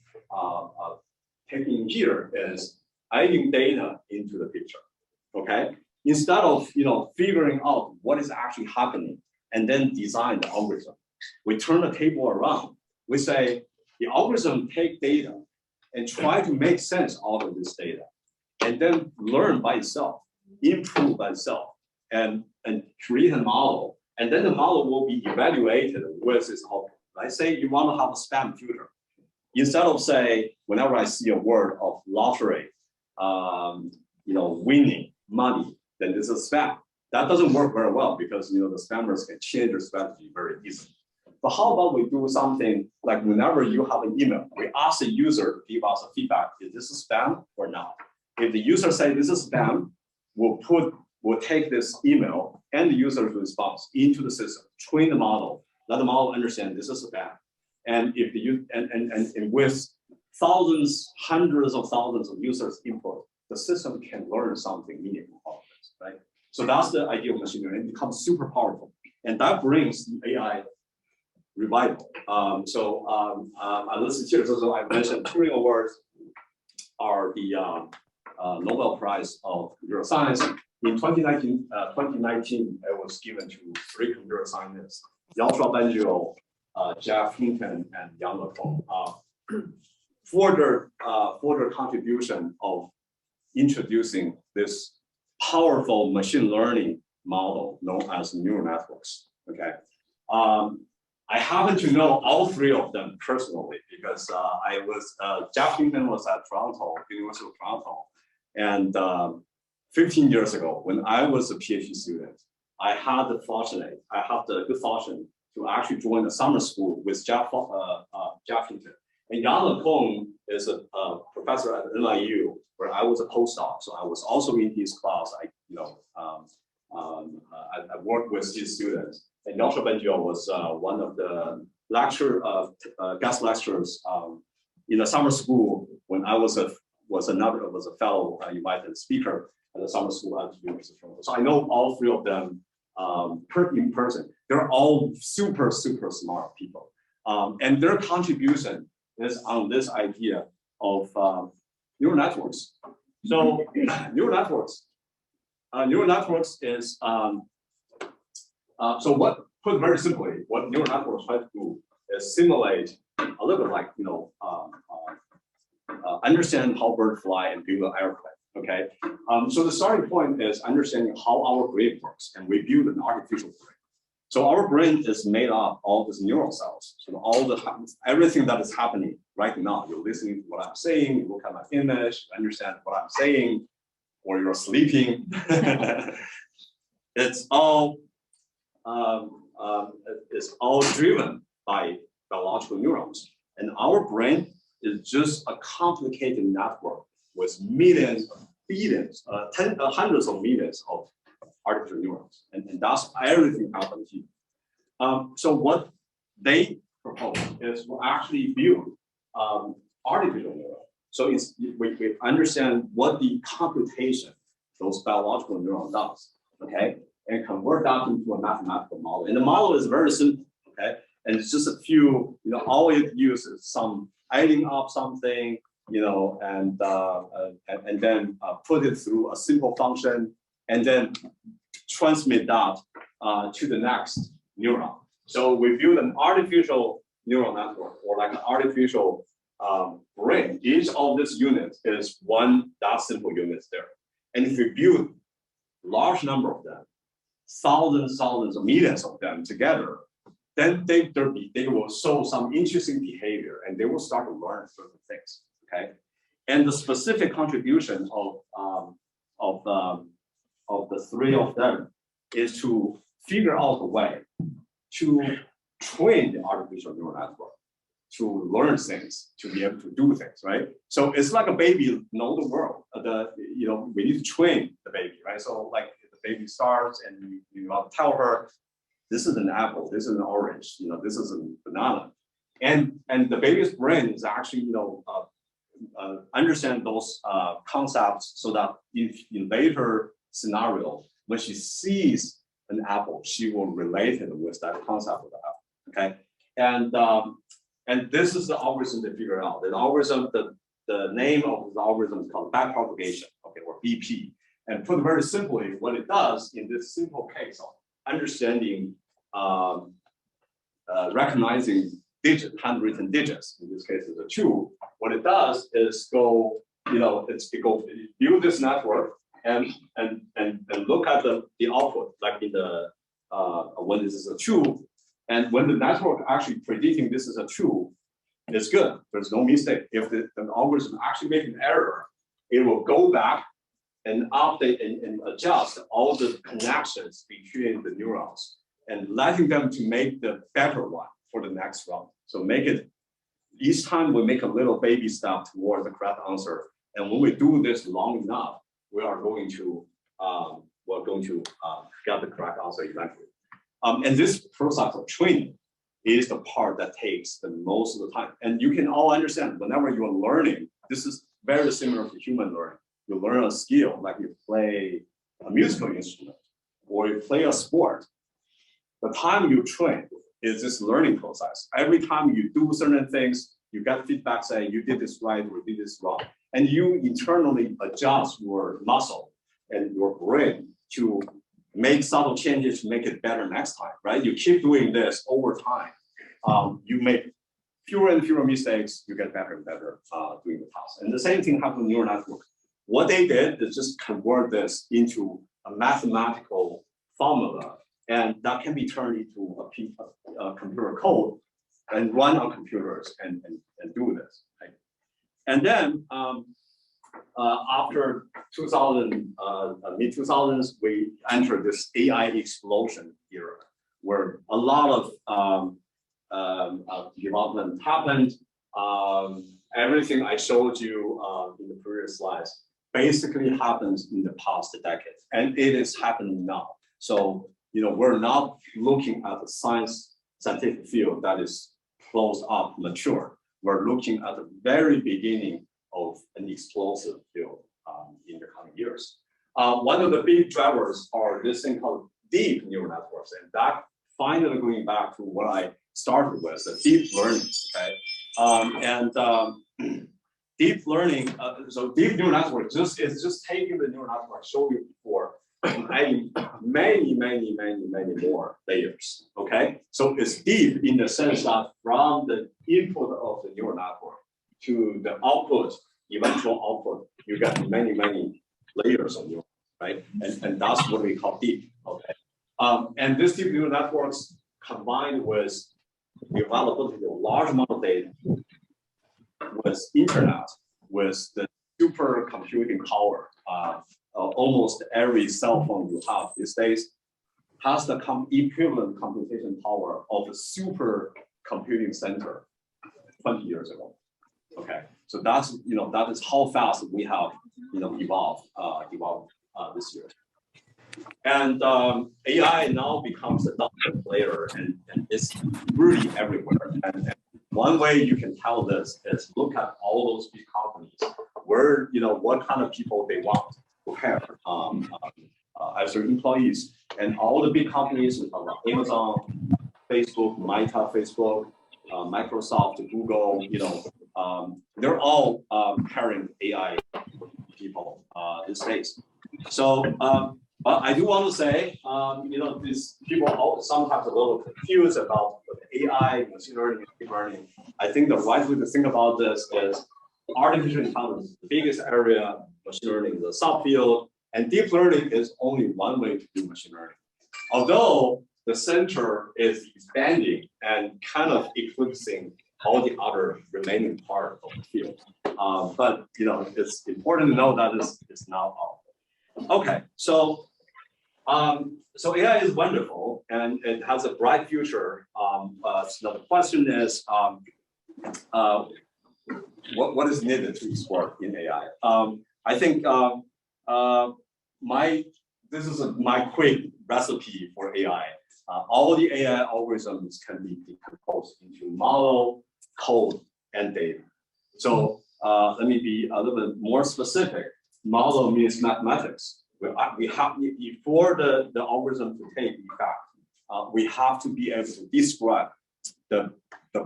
Speaker 1: taking here is adding data into the picture, okay? Instead of figuring out what is actually happening and then design the algorithm, we turn the table around. We say the algorithm take data and try to make sense out of this data, and then learn by itself, improve by itself, and create a model. And then the model will be evaluated with its output. Right? Say you want to have a spam filter. Instead of say, whenever I see a word of lottery, winning money, then this is spam. That doesn't work very well, because the spammers can change their strategy very easily. But how about we do something like, whenever you have an email, we ask the user to give us a feedback: is this a spam or not? If the user say this is spam, we'll take this email and the user's response into the system, train the model, let the model understand this is spam. And if and with thousands, hundreds of thousands of users input, the system can learn something meaningful out of this, right? So that's the idea of machine learning. It becomes super powerful, and that brings the AI revival. I listed here. So I mentioned Turing Awards are the Nobel Prize of computer science. In 2019, it was given to 3 computer scientists: Joshua Bengio, Jeff Hinton, and Yang LeFong, for their contribution of introducing this powerful machine learning model known as neural networks. Okay, I happen to know all three of them personally because Jeff Hinton was at Toronto, University of Toronto. And 15 years ago, when I was a PhD student, I had the good fortune to actually join a summer school with Jeff Hinton. And Jan LeCun is a professor at NYU, where I was a postdoc. So I was also in his class. I worked with his students. And Joshua Benjio was one of the guest lecturers in the summer school when I was a fellow invited speaker at the summer school at the University of Toronto. So I know all three of them in person. They're all super, super smart people. And their contribution is on this idea of neural networks. So neural networks is, put very simply, what neural networks try to do is simulate a little bit like, understand how birds fly and build an airplane, okay? So the starting point is understanding how our brain works, and we build an artificial brain. So our brain is made up of all these neural cells. So everything that is happening right now, you're listening to what I'm saying, you look at my image, you understand what I'm saying, or you're sleeping. It's all driven by biological neurons. And our brain is just a complicated network with millions, billions, hundreds of millions of artificial neurons. And that's everything happening here. So what they propose is to actually build artificial neurons. So we understand what the computation those biological neurons does, okay? And convert that into a mathematical model. And the model is very simple, okay? And it's just a few, all it uses some adding up something, and then put it through a simple function, and then transmit that to the next neuron. So we build an artificial neural network, or like an artificial brain. Each of these units is one that simple unit there. And if we build large number of them, thousands of millions of them together, then they will show some interesting behavior, and they will start to learn certain things. Okay, and the specific contribution of the three of them is to figure out a way to train the artificial neural network to learn things, to be able to do things, right? So it's like a baby know the world. We need to train the baby, right? So like the baby starts, and you want to tell her, this is an apple, this is an orange, this is a banana, and the baby's brain is actually understand those concepts, so that in later scenario, when she sees an apple, she will relate it with that concept of the apple. Okay, and this is the algorithm they figure out. The algorithm, the name of the algorithm is called backpropagation, okay, or BP. And put very simply, what it does in this simple case of understanding, recognizing handwritten digits, in this case is a 2. What it does is build this network and look at the output, like in the when this is a 2, and when the network actually predicting this is a 2, it's good. There's no mistake. If the algorithm actually makes an error, it will go back and update and adjust all the connections between the neurons and letting them to make the better one for the next round. So make it, each time we make a little baby step toward the correct answer. And when we do this long enough, we are going to get the correct answer eventually. And this process of training is the part that takes the most of the time. And you can all understand, whenever you are learning, this is very similar to human learning. You learn a skill, like you play a musical instrument or you play a sport. The time you train is this learning process. Every time you do certain things, you get feedback saying you did this right or you did this wrong. And you internally adjust your muscle and your brain to make subtle changes to make it better next time, right? You keep doing this over time. You make fewer and fewer mistakes, you get better and better doing the task. And the same thing happens in neural networks. What they did is just convert this into a mathematical formula and that can be turned into a computer code and run on computers and do this. Right? And then after 2000, mid 2000s, we entered this AI explosion era, where a lot of development happened. Everything I showed you in the previous slides basically happens in the past decade, and it is happening now. So, we're not looking at the scientific field that is closed up, mature. We're looking at the very beginning of an explosive field in the coming years. One of the big drivers are this thing called deep neural networks, and that finally going back to what I started with, the deep learning. Okay, deep learning. So deep neural network is just taking the neural network I showed you before and adding many more layers. Okay, so it's deep in the sense that from the input of the neural network to the output, eventual output, you get many layers of neural, right? And that's what we call deep. Okay, and this deep neural networks combined with the availability of large amount of data, with internet, with the super computing power, almost every cell phone you have these days has the equivalent computation power of a super computing center 20 years ago. Okay, so that's that is how fast we have evolved this year. And AI now becomes a dominant player, and it's really everywhere. And one way you can tell this is look at all those big companies, where what kind of people they want to have as their employees, and all the big companies, Amazon, Facebook, Meta, Facebook, Microsoft, Google, they're all hiring AI people these days. So, but I do want to say, these people are sometimes a little confused about AI, machine learning, deep learning. I think the right way to think about this is artificial intelligence is the biggest area, machine learning is a subfield, and deep learning is only one way to do machine learning. Although the center is expanding and kind of eclipsing all the other remaining part of the field. But it's important to know that it's not all. Okay, so AI is wonderful and it has a bright future. So the question is, what is needed to explore in AI? I think this is my quick recipe for AI. All the AI algorithms can be decomposed into model, code, and data. So let me be a little bit more specific. Model means mathematics. We have, before the algorithm to take effect, we have to be able to describe the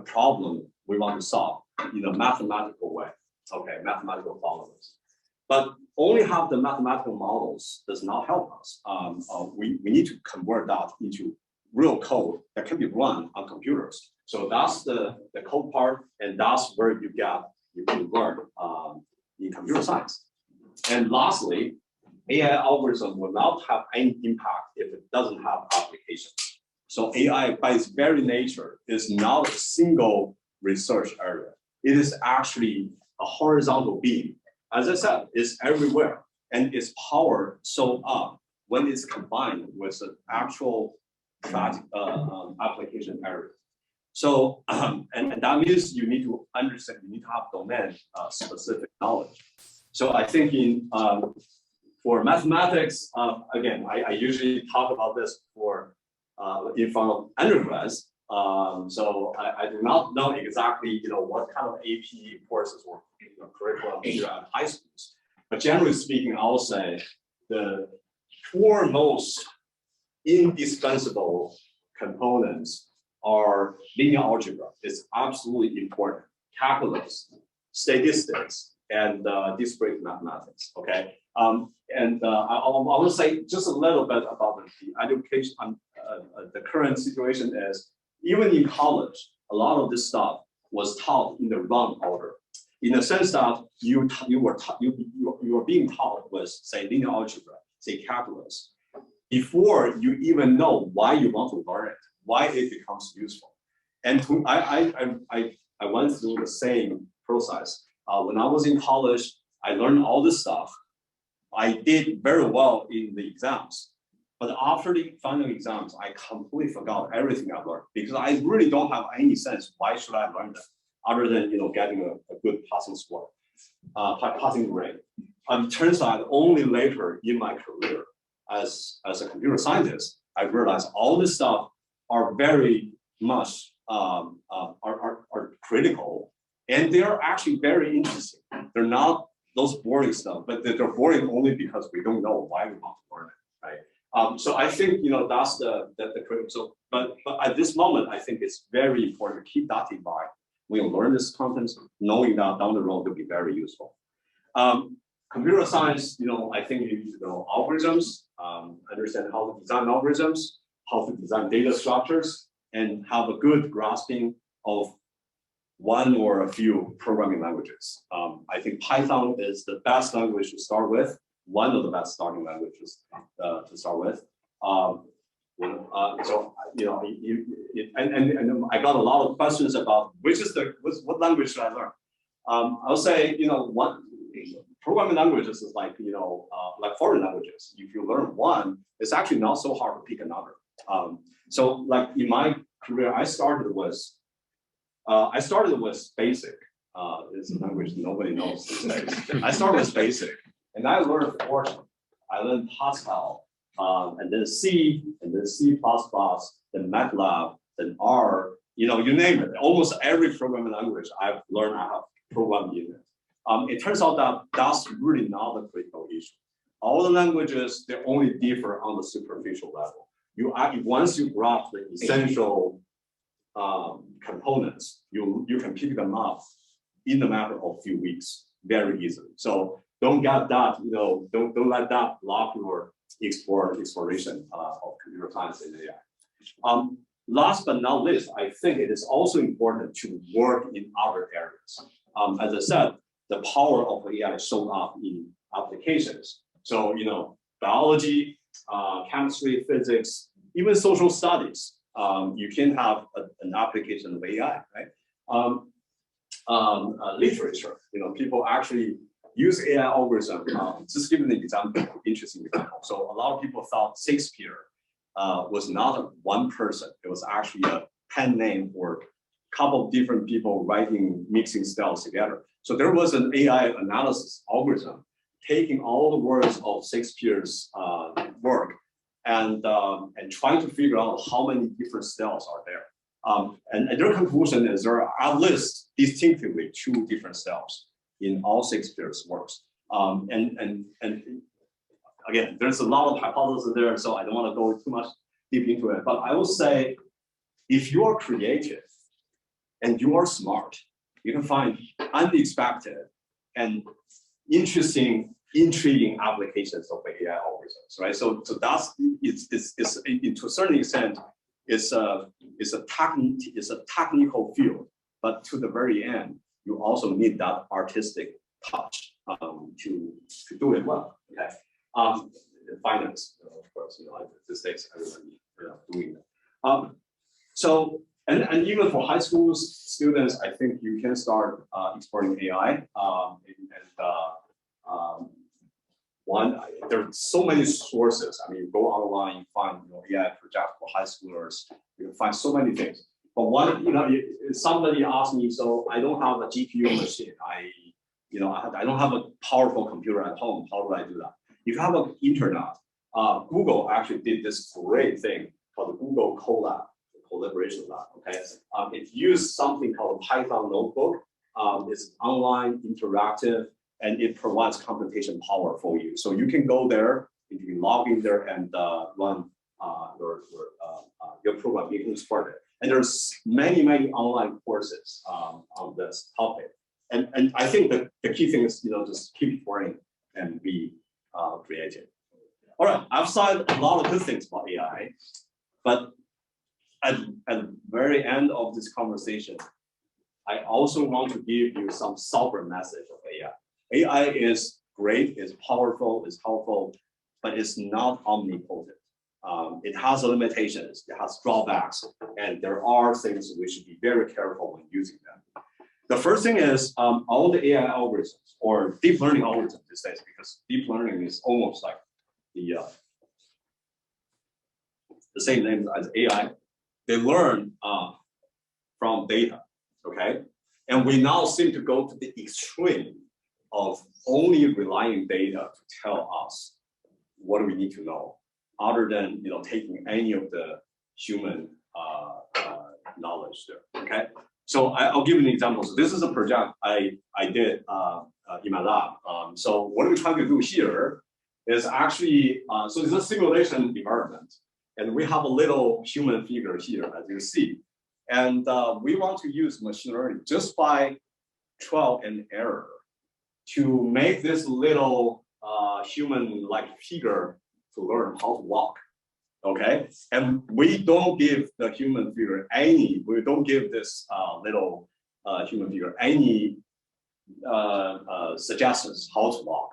Speaker 1: problem we want to solve in a mathematical way. Okay, mathematical formulas. But only have the mathematical models does not help us. We need to convert that into real code that can be run on computers. So that's the code part, and that's where you can learn in computer science. And lastly, AI algorithm will not have any impact if it doesn't have applications. So AI, by its very nature, is not a single research area. It is actually a horizontal beam. As I said, it's everywhere, and its power shows up when it's combined with an actual application area. So, and that means you need to understand, you need to have domain specific knowledge. So I think for mathematics, again, I usually talk about this in front of undergrads. So I do not know exactly what kind of AP courses or curriculum here at high schools. But generally speaking, I'll say the four most indispensable components are linear algebra. It's absolutely important. Calculus, statistics, and discrete mathematics. Okay. And I want to say just a little bit about the education. The current situation is, even in college, a lot of this stuff was taught in the wrong order. In the sense that you were being taught with, say, linear algebra, say calculus, before you even know why you want to learn it, why it becomes useful. And I went through the same process. When I was in college, I learned all this stuff. I did very well in the exams. But after the final exams, I completely forgot everything I learned because I really don't have any sense why should I learn that other than getting a good passing score, passing grade. It turns out only later in my career as a computer scientist, I realized all this stuff are very much are critical, and they are actually very interesting. They're not those boring stuff, but they're boring only because we don't know why we want to learn it, right? So I think that's the critical. So, but at this moment, I think it's very important to keep that in mind when you learn this content, knowing that down the road will be very useful. Computer science, I think you need to know algorithms, understand how to design algorithms, how to design data structures, and have a good grasping of one or a few programming languages. I think Python is the best language to start with, one of the best starting languages to start with. So and I got a lot of questions about what language should I learn. I'll say one programming languages is like like foreign languages. If you learn one, it's actually not so hard to pick another. So like in my career, I started with BASIC. It's a language nobody knows these days. I started with BASIC, and I learned Fortran. I learned Pascal, and then C, and then C++, then MATLAB, then R. You name it. Almost every programming language I've learned, I have programmed in it. It turns out that that's really not the critical issue. All the languages, they only differ on the superficial level. Once you grasp the essential components, you can pick them up in a matter of a few weeks very easily. So don't get that, don't let that block your exploration of computer science and AI. Last but not least, I think it is also important to work in other areas. As I said, the power of AI showed up in applications. So, biology, chemistry, physics, even social studies, you can have an application of AI, right? Literature, people actually use AI algorithm. Just giving an example, interesting example. So a lot of people thought Shakespeare was not one person. It was actually a pen name for a couple of different people mixing styles together. So there was an AI analysis algorithm taking all the words of Shakespeare's work and trying to figure out how many different styles are there. And their conclusion is there are at least distinctively 2 different styles in all Shakespeare's works. And again, there's a lot of hypotheses there, so I don't want to go too much deep into it. But I will say, if you are creative and you are smart, you can find unexpected and interesting, intriguing applications of AI algorithms, right? So that's it's to a certain extent, it's a technical field, but to the very end, you also need that artistic touch to do it well. Okay, finance, of course, these days everybody doing that. So and even for high school students, I think you can start exploring AI. There's so many sources. I mean, you go online, you find AI projects for high schoolers. You can find so many things. But somebody asked me, so I don't have a GPU machine. I don't have a powerful computer at home. How do I do that? If you have an internet, Google actually did this great thing called the Google Colab, the collaboration lab. Okay, it used something called a Python notebook. It's online, interactive, and it provides computation power for you. So you can go there, you can log in there and run your program. You can explore it. And there's many online courses on this topic. And I think that the key thing is just keep exploring and be creative. All right, I've said a lot of good things about AI, but at the very end of this conversation, I also want to give you some sober message of AI. AI is great, it's powerful, it's helpful, but it's not omnipotent. It has limitations, it has drawbacks, and there are things we should be very careful when using them. The first thing is all the AI algorithms or deep learning algorithms these days, because deep learning is almost like the same name as AI. They learn from data, okay? And we now seem to go to the extreme of only relying data to tell us what we need to know, other than taking any of the human knowledge there. Okay, so I'll give you an example. So this is a project I did in my lab. So what we're trying to do here is actually so it's a simulation environment, and we have a little human figure here, as you see, and we want to use machine learning just by trial and error to make this little human-like figure to learn how to walk, okay? And we don't give the human figure we don't give this little human figure any suggestions how to walk.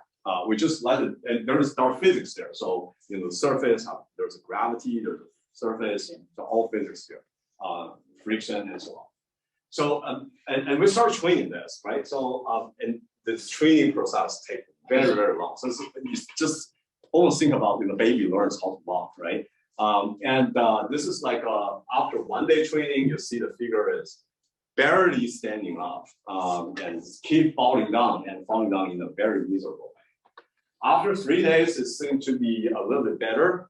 Speaker 1: We just let it, and there's our physics there. So the surface, there's a gravity, there's a surface, so all physics here, friction and so on. So, and we start training this, right? So, and this training process takes very, very long. So you just almost think about the baby learns how to walk, right? This is like after 1 day training, you see the figure is barely standing up and keep falling down in a very miserable way. After 3 days, it seems to be a little bit better.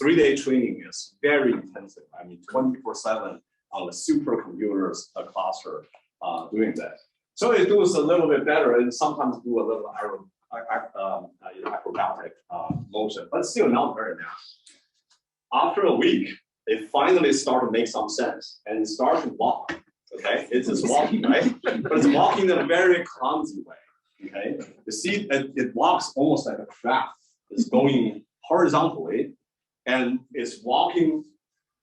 Speaker 1: 3 day training is very intensive. I mean, 24/7 on the supercomputers cluster doing that. So it does a little bit better and sometimes do a little acrobatic motion, but still not very nice. After a week, it finally started to make some sense and it started to walk. Okay, it's just walking, right? But it's walking in a very clumsy way. Okay, you see, it walks almost like a crab. It's going horizontally, and it's walking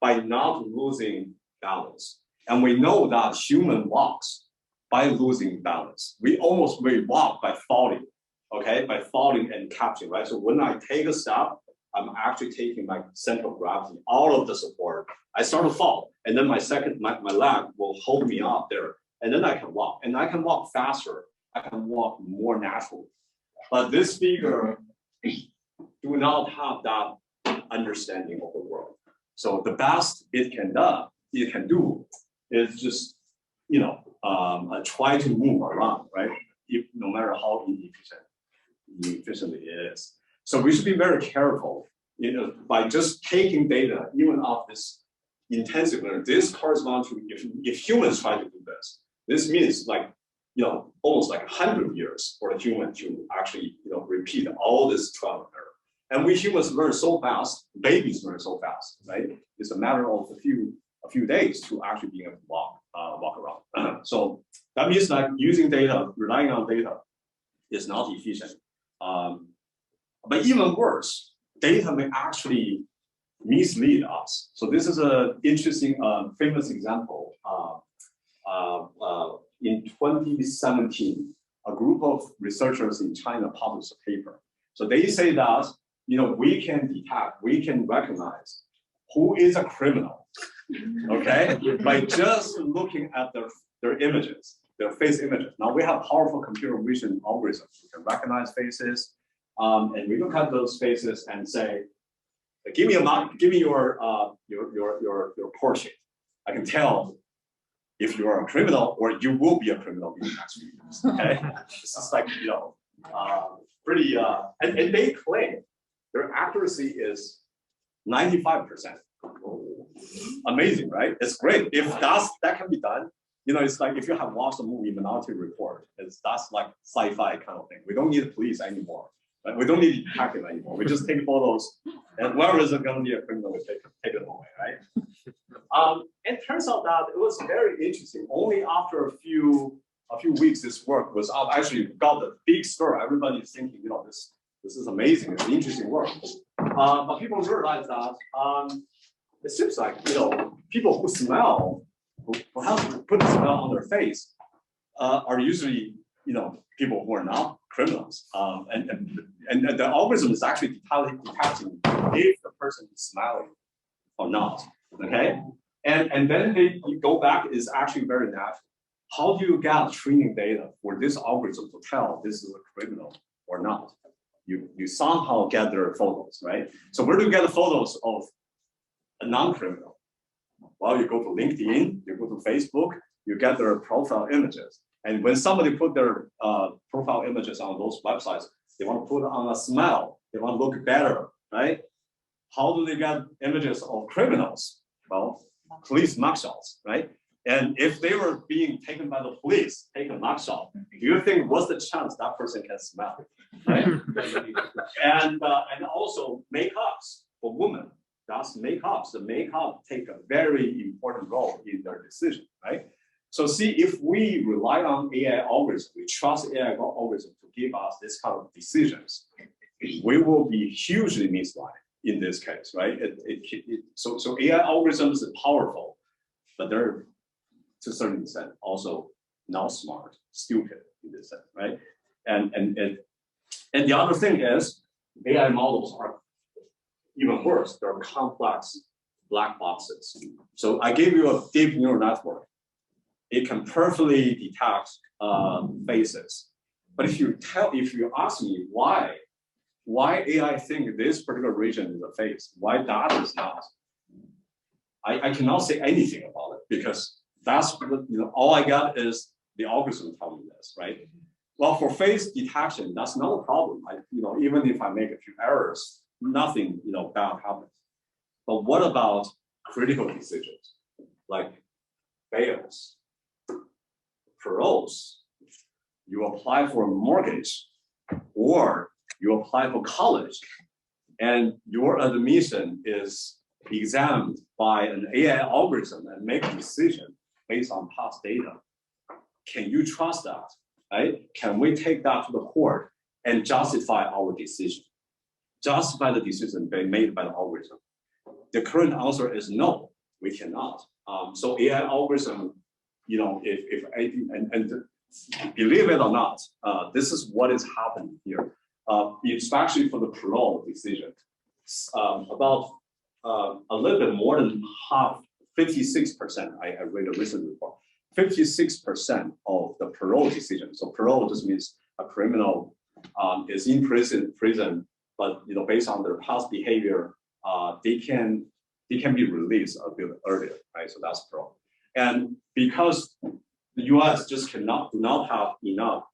Speaker 1: by not losing balance. And we know that human walks by losing balance. We walk by falling, okay, by falling and catching, right? So when I take a step, I'm actually taking my center of gravity out of the support. I start to fall, and then my leg will hold me up there, and then I can walk, and I can walk faster. I can walk more naturally. But this figure do not have that understanding of the world. So the best it can do is just try to move around, right? No matter how inefficiently it is. So we should be very careful, by just taking data, even of this intensive learning. This corresponds to if humans try to do this. This means almost like 100 years for a human to actually repeat all this trial and error. And we humans learn so fast, babies learn so fast, right? It's a matter of a few days to actually be able to walk around. So that means that using data, relying on data, is not efficient. But even worse, data may actually mislead us. So this is an interesting, famous example. In 2017, a group of researchers in China published a paper. So they say that we can recognize who is a criminal, okay, by just looking at their images, their face images. Now we have powerful computer vision algorithms. We can recognize faces, and we look at those faces and say, give me your portrait. I can tell if you are a criminal or you will be a criminal in the next few years. Okay, this is like pretty. And they claim their accuracy is 95%. Amazing, right? It's great. If that can be done, it's like if you have watched the movie Minority Report, that's like sci-fi kind of thing. We don't need the police anymore. Right? We don't need detective anymore. We just take photos, and whoever is going to be a criminal, we take it away, right? It turns out that it was very interesting. Only after a few weeks, this work was out. Actually got the big stir. Everybody is thinking, this is amazing. It's interesting work. But people realize that it seems like people who smell, who have to put a smell on their face, are usually people who are not criminals. And the algorithm is actually detecting if the person is smiling or not. Okay, and then you go back is actually very natural. How do you get training data for this algorithm to tell this is a criminal or not? You somehow get their photos, right? So where do you get the photos of a non-criminal? Well, you go to LinkedIn, you go to Facebook, you get their profile images. And when somebody put their profile images on those websites, they want to put on a smile, they want to look better, right? How do they get images of criminals? Well, police mugshots, right? And if they were being taken by the police, take a mugshot, do you think what's the chance that person can smell, right? and also makeups for women. That's makeups. The makeup take a very important role in their decision, right? So see, if we rely on AI algorithms, we trust AI algorithms to give us this kind of decisions, we will be hugely misled in this case, right? So AI algorithms are powerful, but they're to a certain extent also not smart, stupid in this sense, right? And the other thing is AI models are even worse. They're complex black boxes. So I gave you a deep neural network. It can perfectly detect faces. But if you ask me why AI think this particular region is a face, why that is not, I cannot say anything about it because that's all I got is the algorithm telling me this, right? Well, for face detection, that's not a problem. Even if I make a few errors, nothing bad happens. But what about critical decisions like bails, paroles? You apply for a mortgage, or you apply for college, and your admission is examined by an AI algorithm and make a decision based on past data. Can you trust that? Right? Can we take that to the court and justify our decision? Justify the decision made by the algorithm? The current answer is no, we cannot. So AI algorithm, and believe it or not, this is what is happening here. Especially for the parole decision, about a little bit more than half, 56%. I read a recent report. 56% of the parole decision. So parole just means a criminal is in prison, but based on their past behavior, they can be released a bit earlier, right? So that's parole. And because the U.S. just do not have enough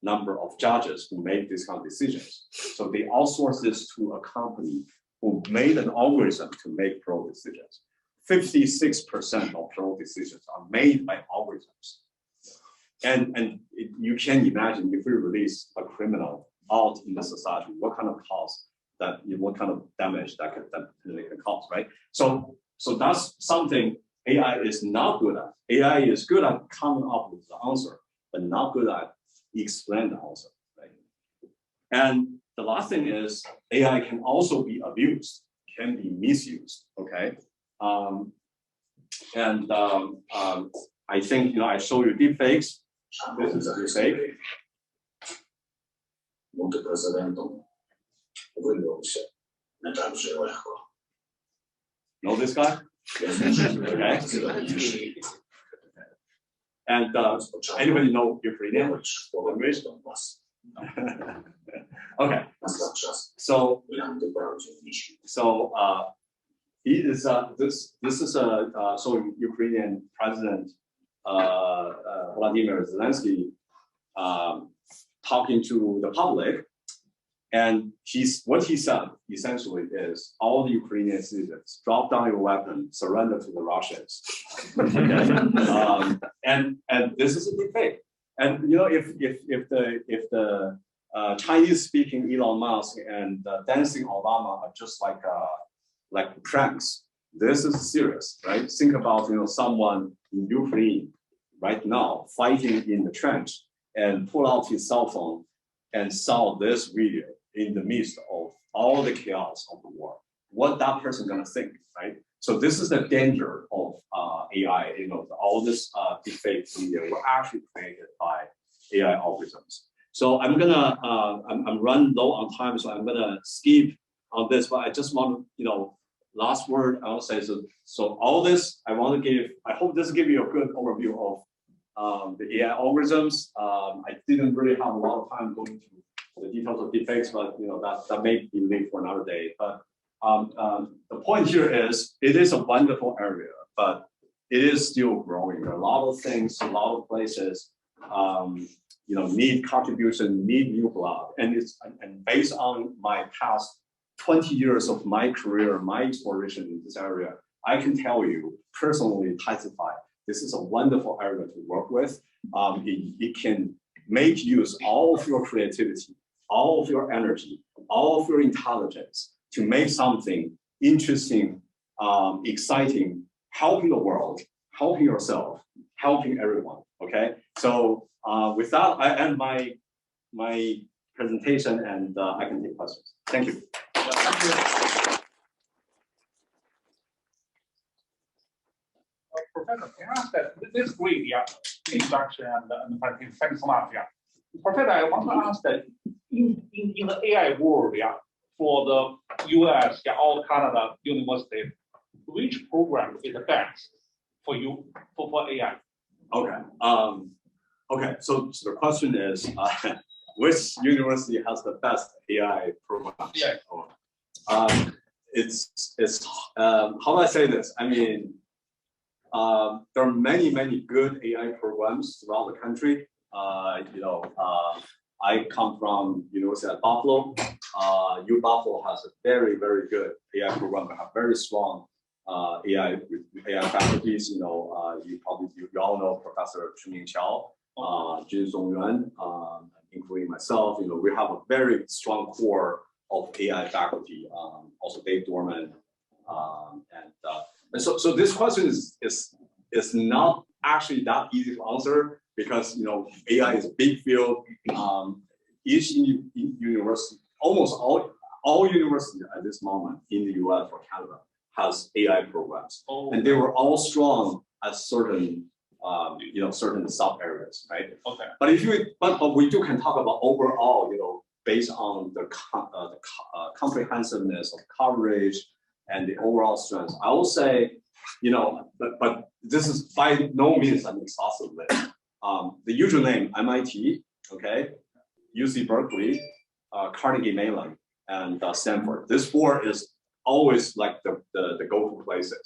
Speaker 1: number of judges who make these kind of decisions, so they outsource this to a company who made an algorithm to make parole decisions. 56% of parole decisions are made by algorithms. And you can imagine if we release a criminal out in the society, what kind of cause that, what kind of damage that can cause, right? So that's something AI is not good at. AI is good at coming up with the answer, but not good at explain the answer, right? And the last thing is AI can also be abused, can be misused, okay? I think I show you deepfakes. This is a deepfake. Know this guy? Okay. And anybody know Ukrainian? Okay. So he is this is so Ukrainian President Vladimir Zelensky talking to the public, and what he said essentially is all the Ukrainian citizens drop down your weapon, surrender to the Russians. Okay? And this is a deepfake. And if the Chinese-speaking Elon Musk and dancing Obama are just like pranks, this is serious, right? Think about someone in Ukraine right now fighting in the trench and pull out his cell phone and saw this video in the midst of all the chaos of the war. What that person gonna think, right? So this is the danger of AI. All this deepfake video were actually created by AI algorithms. So I'm running low on time, so I'm gonna skip on this, but I just want to, last word I will say is, so all this I hope this give you a good overview of the AI algorithms. I didn't really have a lot of time going to the details of deepfakes, but that may be late for another day. But the point here is, it is a wonderful area, but it is still growing. There are a lot of things, a lot of places, need contribution, need new blood, and based on my past 20 years of my career, my exploration in this area, I can tell you personally, testify, this is a wonderful area to work with. It can make use all of your creativity, all of your energy, all of your intelligence to make something interesting, exciting, helping the world, helping yourself, helping everyone. Okay, so with that, I end my presentation, and I can take questions. Thank you.
Speaker 4: Thank you. Professor, can I ask that this is great, introduction and presentation. Thanks so much. Professor, I want to ask that in the AI world, for the US, or Canada university, which program is the best for you for AI?
Speaker 1: Okay. Okay. So the question is, which university has the best AI program?
Speaker 4: Yeah.
Speaker 1: It's how do I say this? I mean, there are many good AI programs throughout the country. I come from University of Buffalo. U Buffalo has a very good AI program. They have very strong AI faculties. You all know Professor Chunming Qiao, Jin Songyuan, including myself. We have a very strong core of AI faculty. Also Dave Dorman, and so this question is not actually that easy to answer, because AI is a big field. Each university, almost all universities at this moment in the US or Canada has AI programs, and they were all strong at certain certain sub areas, right?
Speaker 4: Okay.
Speaker 1: But we can talk about overall, based on the comprehensiveness of coverage and the overall strength. I will say, but this is by no means an exhaustive list. The usual name: MIT, okay, UC Berkeley, Carnegie Mellon, and Stanford. This four is always like the go-to places.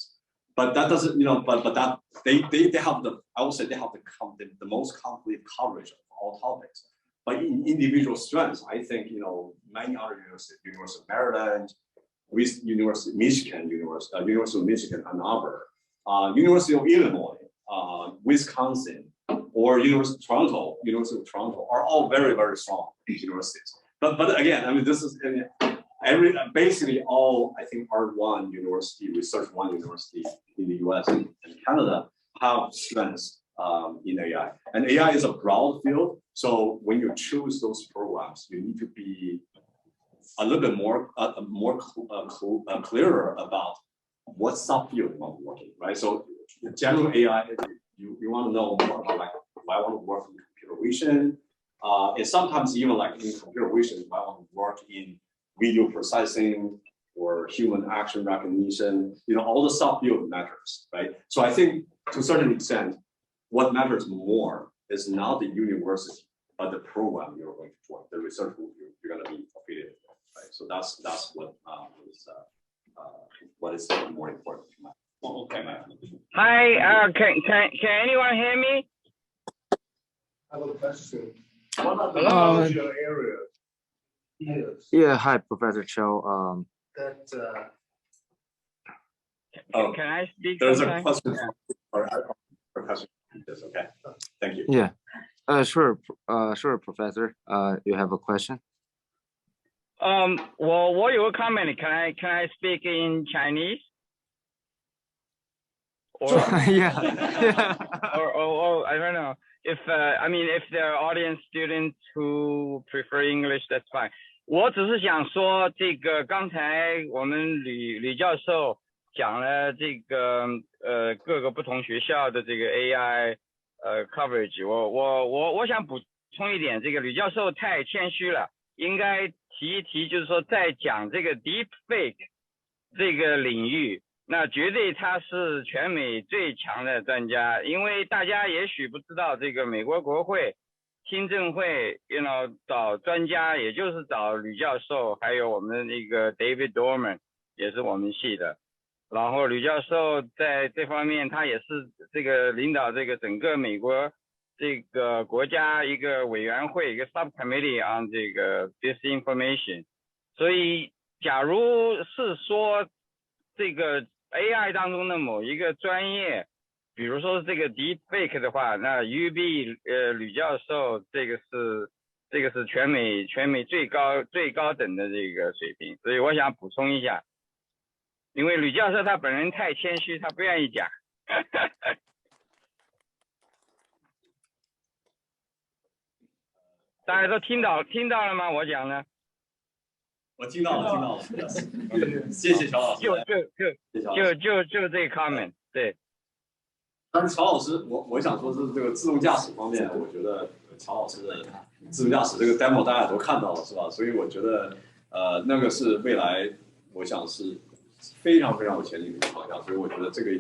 Speaker 1: But that doesn't, but that they have I would say they have the most complete coverage of all topics. But in individual strengths, I think many other universities, University of Maryland, University of Michigan, University of Michigan, Ann Arbor, University of Illinois, Wisconsin, or University of Toronto are all very strong universities. But again, I mean, this is basically all, I think, R1 university, research one university in the US and Canada have strengths in AI. And AI is a broad field. So when you choose those programs, you need to be a little bit more clearer about what subfield you want to work in, right? So general AI, you want to know more about, like, if I want to work in computer vision, and sometimes even like in computer vision, if I want to work in video processing or human action recognition, all the subfield matters, right? So I think to a certain extent, what matters more is not the university, but the program you're going to join, the research group you're going to be affiliated with, right? So that's what is more important to me.
Speaker 4: Okay.
Speaker 5: Hi, can anyone hear me?
Speaker 2: I have a question. What are the your area? Yes.
Speaker 6: Yeah, hi, Professor Cho.
Speaker 2: That
Speaker 5: Can I speak?
Speaker 1: There's
Speaker 5: sometime?
Speaker 1: a question for Professor. Yes, okay. Thank you.
Speaker 6: Yeah, sure, Professor. You have a question?
Speaker 5: 我有个 comment. Can I speak in Chinese? Or
Speaker 6: yeah.
Speaker 5: or I don't know. If if there are audience students who prefer English, that's fine. 我只是想说，这个刚才我们吕教授讲了这个各个不同学校的这个 AI coverage。我想补充一点，这个吕教授太谦虚了，应该提一提，就是说在讲这个 deepfake 这个领域，那绝对他是全美最强的专家，因为大家也许不知道，这个美国国会听证会找专家，也就是找吕教授，还有我们那个 David Dorman 也是我们系的。然后吕教授在这方面，他也是这个领导这个整个美国这个国家一个委员会，一个 subcommittee on 这个 disinformation。所以，假如是说这个 AI 当中的某一个专业，比如说这个 deepfake 的话，那 UB 吕教授这个是全美最高等的这个水平。所以我想补充一下。因为吕教授他本人太谦虚，他不愿意讲。大家都听到了吗？我讲的。
Speaker 1: 我听到了。谢谢乔老师。
Speaker 5: 就这个 comment， 对。
Speaker 1: 但是乔老师，我想说是这个自动驾驶方面，我觉得乔老师的自动驾驶这个 demo 大家都看到了，是吧？所以我觉得那个是未来，我想是非常有前景的一个方向，所以我觉得这个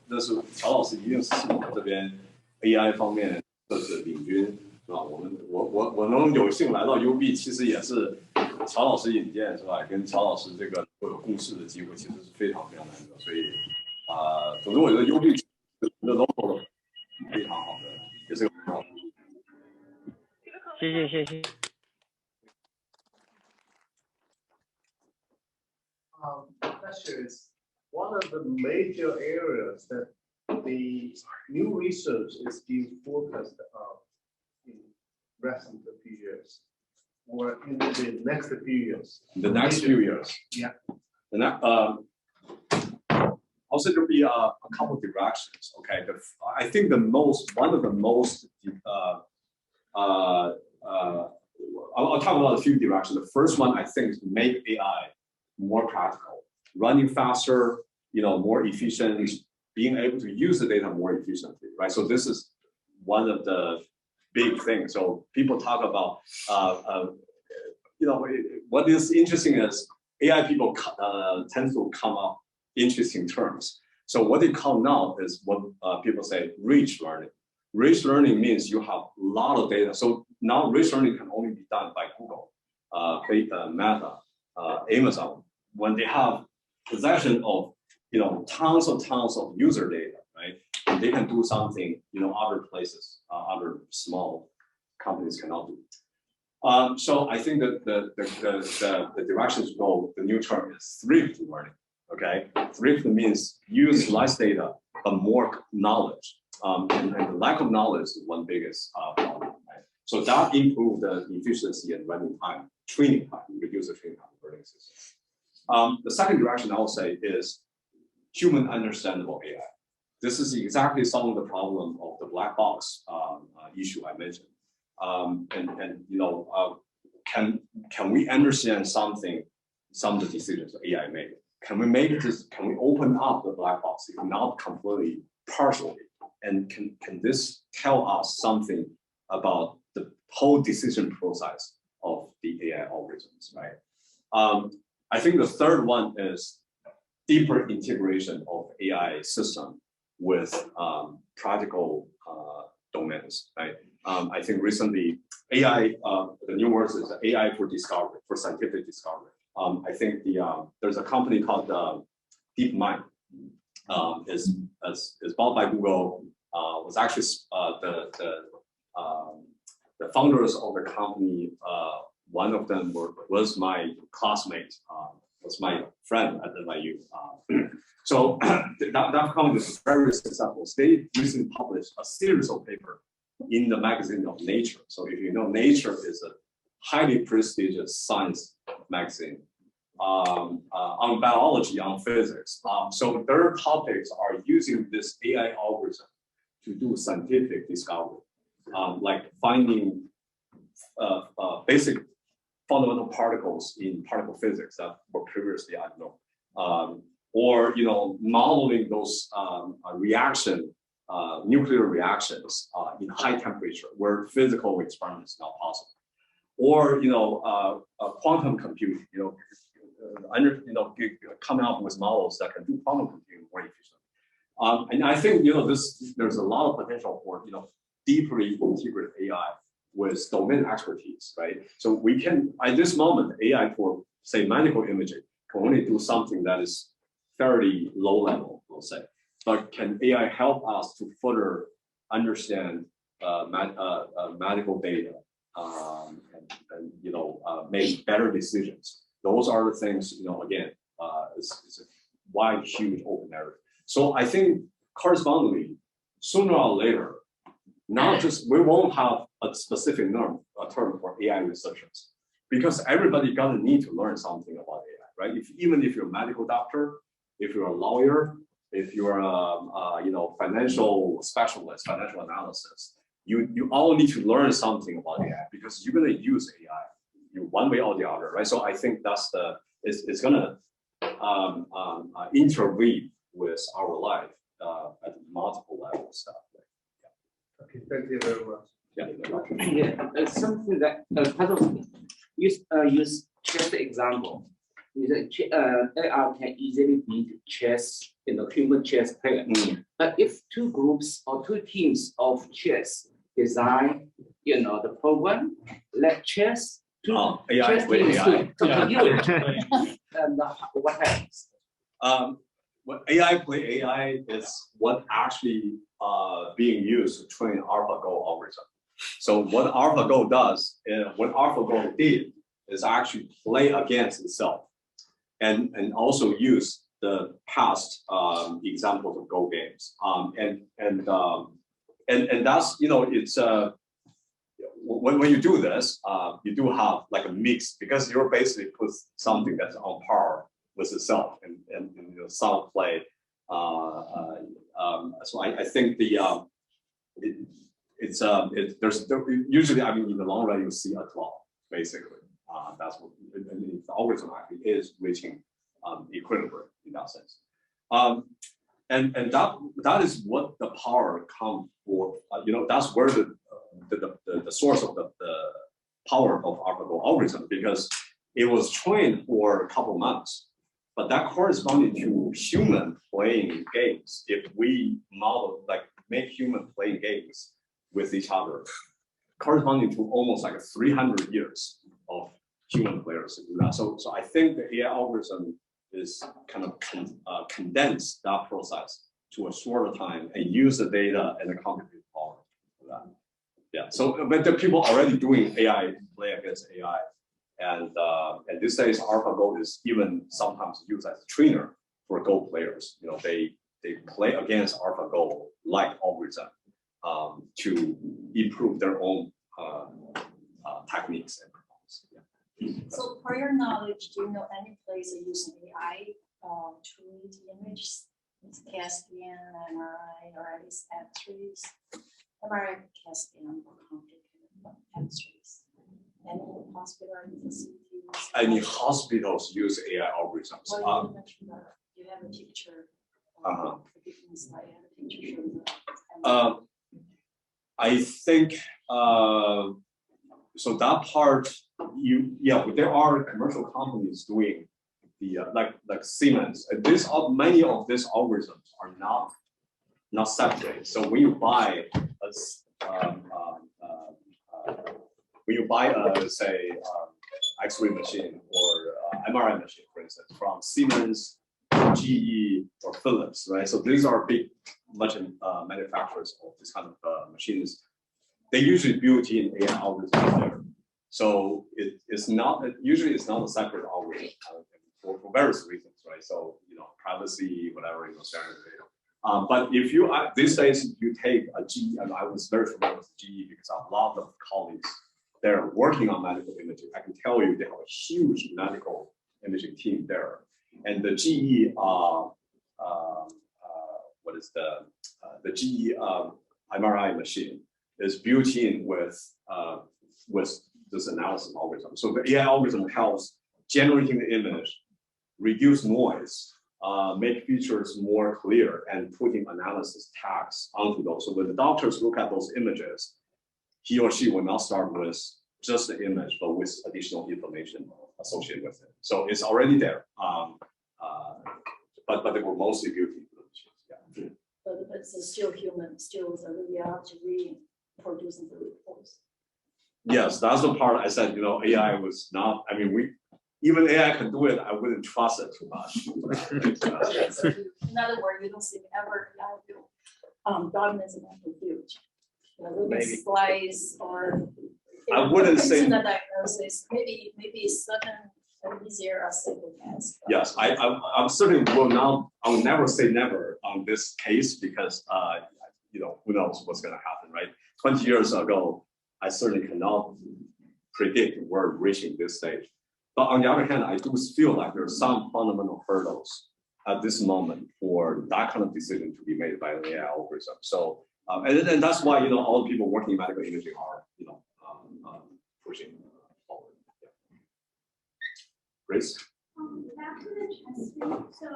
Speaker 1: 那是乔老师一定是系统这边 AI 方面的是领军，是吧？我能有幸来到 UB， 其实也是乔老师引荐，是吧？跟乔老师这个有共事的机会，其实是非常难得，所以总之我觉得 UB 的 logo 非常好的，也是个很好的。
Speaker 5: 谢谢。
Speaker 7: Is one of the major areas that the new research is being focused on in recent few years or in the next few years.
Speaker 1: The next few years.
Speaker 7: Yeah.
Speaker 1: Also, there'll be a couple of directions. Okay, I think one of the most I'll talk about a few directions. The first one I think is to make AI more practical, running faster, more efficient, being able to use the data more efficiently, right? So this is one of the big things. So people talk about, what is interesting is AI people tend to come up interesting terms. So what they call now is what people say rich learning. Rich learning means you have a lot of data. So now rich learning can only be done by Google, Meta, Amazon, when they have possession of tons of user data, right? And they can do something other places, other small companies cannot do. So I think that the direction to go, the new term is thrift learning. Okay, thrift means use less data but more knowledge. And the lack of knowledge is one biggest problem. Right? So that improves the efficiency and running time, training time, reduce the training time of learning system. The second direction I will say is human understandable AI. This is exactly solving the problem of the black box issue I mentioned. Can we understand some of the decisions AI made? Can we open up the black box, if not completely, partially? And can this tell us something about the whole decision process of the AI algorithms, right? I think the third one is deeper integration of AI system with practical domains, right? I think recently AI, the new word is AI for discovery, for scientific discovery. I think there's a company called DeepMind, is bought by Google. Was actually the founders of the company. One of them was my classmate, was my friend at NYU. So that company is very successful. They recently published a series of papers in the magazine of Nature. So if you know, Nature is a highly prestigious science magazine on biology, on physics. So their topics are using this AI algorithm to do scientific discovery, like finding basic fundamental particles in particle physics that were previously unknown, or modeling those nuclear reactions in high temperature where physical experiment is not possible. or quantum computing, coming up with models that can do quantum computing more efficiently. And I think there's a lot of potential for deeply integrate AI with domain expertise, right? So we can, at this moment, AI for say medical imaging can only do something that is fairly low level, we'll say. But can AI help us to further understand medical data and make better decisions? Those are the things, again, it's a wide, huge open area. So I think correspondingly, sooner or later, not just, we won't have a specific term for AI researchers, because everybody gonna need to learn something about AI, right? Even if you're a medical doctor, if you're a lawyer, if you're a financial specialist, financial analysis, you all need to learn something about AI because you're gonna use AI one way or the other, right? So I think that's it's gonna interweave with our life at multiple levels.
Speaker 7: Okay, thank you very much.
Speaker 6: Yeah, something that use chess example. AI can easily beat chess, human chess player. But if two groups or two teams of chess design, the program, let chess to
Speaker 1: AI
Speaker 6: chess
Speaker 1: with
Speaker 6: teams
Speaker 1: AI.
Speaker 6: to compute, and what happens?
Speaker 1: What AI play AI is what actually being used to train AlphaGo algorithm. So what AlphaGo does, what AlphaGo did is actually play against itself, and also use the past examples of Go games. And that's it's when you do this, you do have like a mix because you're basically put something that's on par with itself and sound play. So I think there's usually, I mean, in the long run you see a draw basically. That's what the algorithm actually is reaching equilibrium in that sense. And that is what the power comes for. That's where the source of the power of AlphaGo algorithm, because it was trained for a couple months, but that corresponded to human playing games. If we model, make human playing games with each other, corresponding to almost like 300 years of human players to do that. So I think the AI algorithm is kind of condense that process to a shorter time and use the data and the computational power for that. Yeah. So, but the people already doing AI play against AI, and these days AlphaGo is even sometimes used as a trainer for Go players. They play against AlphaGo like algorithm to improve their own techniques and performance. Yeah.
Speaker 8: So, for your knowledge, do you know any place that use AI to read images? It's Caspian, MRI, or at least X-rays. MRI, Caspian, more complicated, but X-rays. Any hospital facilities?
Speaker 1: Any hospitals use AI algorithms?
Speaker 8: Well, you mentioned that you have a picture. The different slide, you have a picture showing
Speaker 1: I think so. That part, there are commercial companies doing the like Siemens. Many of these algorithms are not separate. So when you buy say X-ray machine or MRI machine, for instance, from Siemens, GE, or Philips, right? So these are big manufacturers of this kind of machines. They usually build in AI algorithms there. So it's not usually a separate algorithm for various reasons, right? So privacy, whatever, sharing data. But if you these days you take a GE, and I was very familiar with GE because I have a lot of colleagues they're working on medical imaging. I can tell you they have a huge medical imaging team there, and the GE the GE MRI machine is built in with this analysis algorithm. So the AI algorithm helps generating the image, reduce noise, make features more clear, and putting analysis tags onto those. So when the doctors look at those images, he or she will not start with just the image, but with additional information associated with it. So it's already there. But they were mostly beauty images. Yeah.
Speaker 8: But it's still human, still the radiology producing the reports.
Speaker 1: Yes, that's the part I said, AI was not, I mean, even AI can do it, I wouldn't trust it too much.
Speaker 8: So in other words, you don't think ever AI will dominate the medical field. Maybe slice or
Speaker 1: I wouldn't say
Speaker 8: the diagnosis, maybe certain easier or simple tasks.
Speaker 1: Yes, I certainly I will never say never on this case because who knows what's going to happen, right? 20 years ago, I certainly cannot predict we're reaching this stage. But on the other hand, I do feel like there are some fundamental hurdles at this moment for that kind of decision to be made by an AI algorithm. So, and that's why, all the people working in medical imaging are, pushing forward. Yeah. Grace?
Speaker 9: Back to the chess thing. So,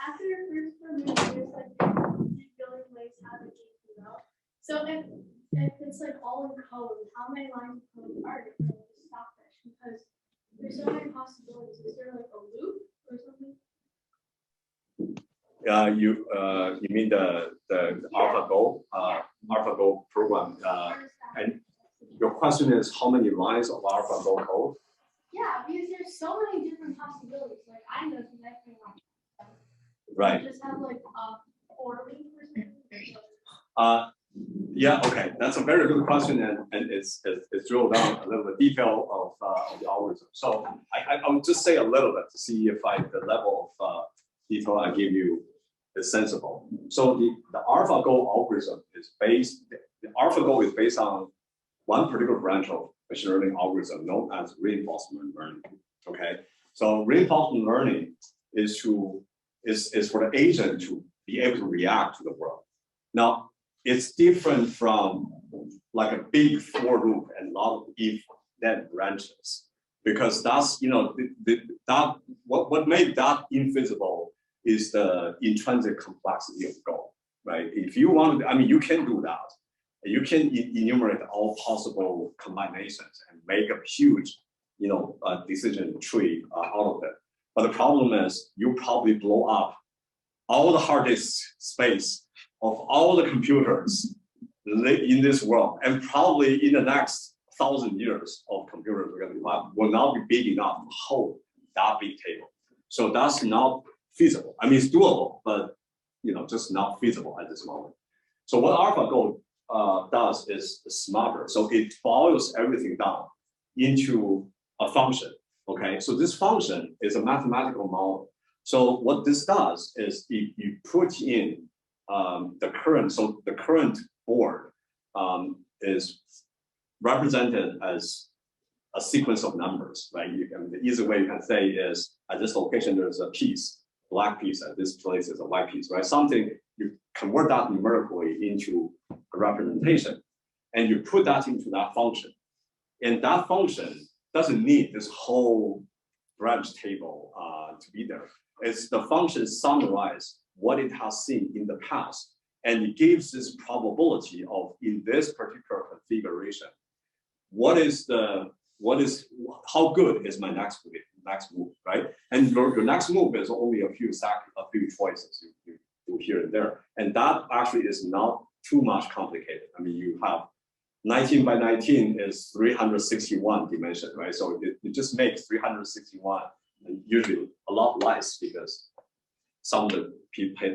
Speaker 9: after your first 4 minutes, there's like building ways how to game it out. So if it's like all in code, how many lines of code are there to stop this? Because there's so many possibilities. Is there like a loop or something?
Speaker 1: You mean the AlphaGo AlphaGo program? And your question is how many lines of AlphaGo code?
Speaker 9: Yeah, because there's so many different possibilities. Like I know the next thing
Speaker 1: Right.
Speaker 9: Just have like a for loop or something.
Speaker 1: Yeah, okay, that's a very good question, and it's drilled down a little bit detail of the algorithm. So I will just say a little bit to see if the level of detail I give you is sensible. So the AlphaGo algorithm is based on one particular branch of machine learning algorithm known as reinforcement learning. Okay, so reinforcement learning is for the agent to be able to react to the world. Now, it's different from like a big for loop and lot of if then branches, because that's what made that invisible is the intrinsic complexity of Go, right? If you want, you can do that. You can enumerate all possible combinations and make a huge, decision tree out of it. But the problem is you probably blow up all the hard disk space of all the computers in this world, and probably in the next 1,000 years of computers we're going to develop will not be big enough to hold that big table. So that's not feasible. It's doable, but just not feasible at this moment. So what AlphaGo does is smarter. So it boils everything down into a function. Okay, so this function is a mathematical model. So what this does is if you put in the current board is represented as a sequence of numbers, right? The easy way you can say is at this location there's a piece, black piece, at this place is a white piece, right? Something, you convert that numerically into a representation, and you put that into that function. And that function doesn't need this whole branch table to be there. It's the function summarize what it has seen in the past, and it gives this probability of in this particular configuration, how good is my next move, right? And your next move is only a few choices you do here and there, and that actually is not too much complicated. You have 19 by 19 is 361 dimension, right? So it just makes 361, and usually a lot less because some of the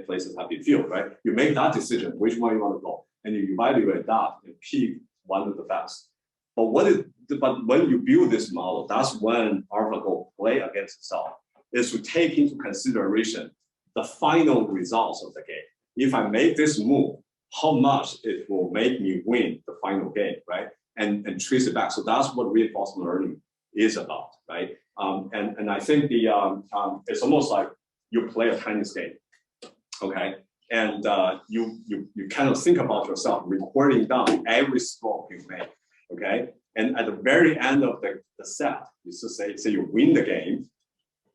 Speaker 1: places have been filled, right? You make that decision, which one you want to go, and you evaluate that and pick one of the best. But when you build this model, that's when AlphaGo play against itself, is to take into consideration the final results of the game. If I make this move, how much it will make me win the final game, right? And trace it back. So that's what reinforcement learning is about, right? And I think it's almost like you play a tennis game, okay? And you kind of think about yourself recording down every stroke you make, okay? And at the very end of the set, you just say you win the game,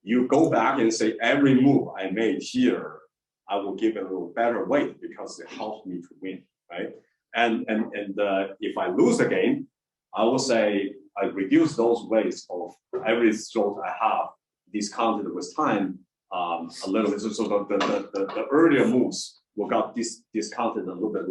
Speaker 1: you go back and say every move I made here, I will give it a little better weight because it helps me to win, right? And if I lose the game, I would say I reduce those ways of every stroke I have discounted with time a little bit. So the earlier moves will got discounted a little bit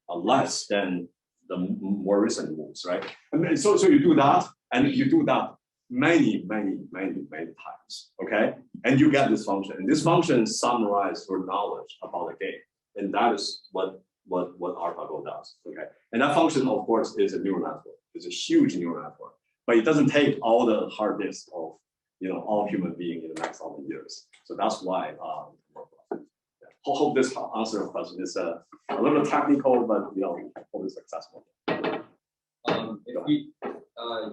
Speaker 1: less than the more recent moves, right? I mean, so you do that, and you do that many times, okay? And you get this function, and this function summarizes your knowledge about the game, and that is what AlphaGo does, okay? And that function, of course, is a neural network. It's a huge neural network, but it doesn't take all the hard disk of all human beings in the next 1,000 years. So that's why. Hope this answers your question. It's a little technical, but hopefully successful.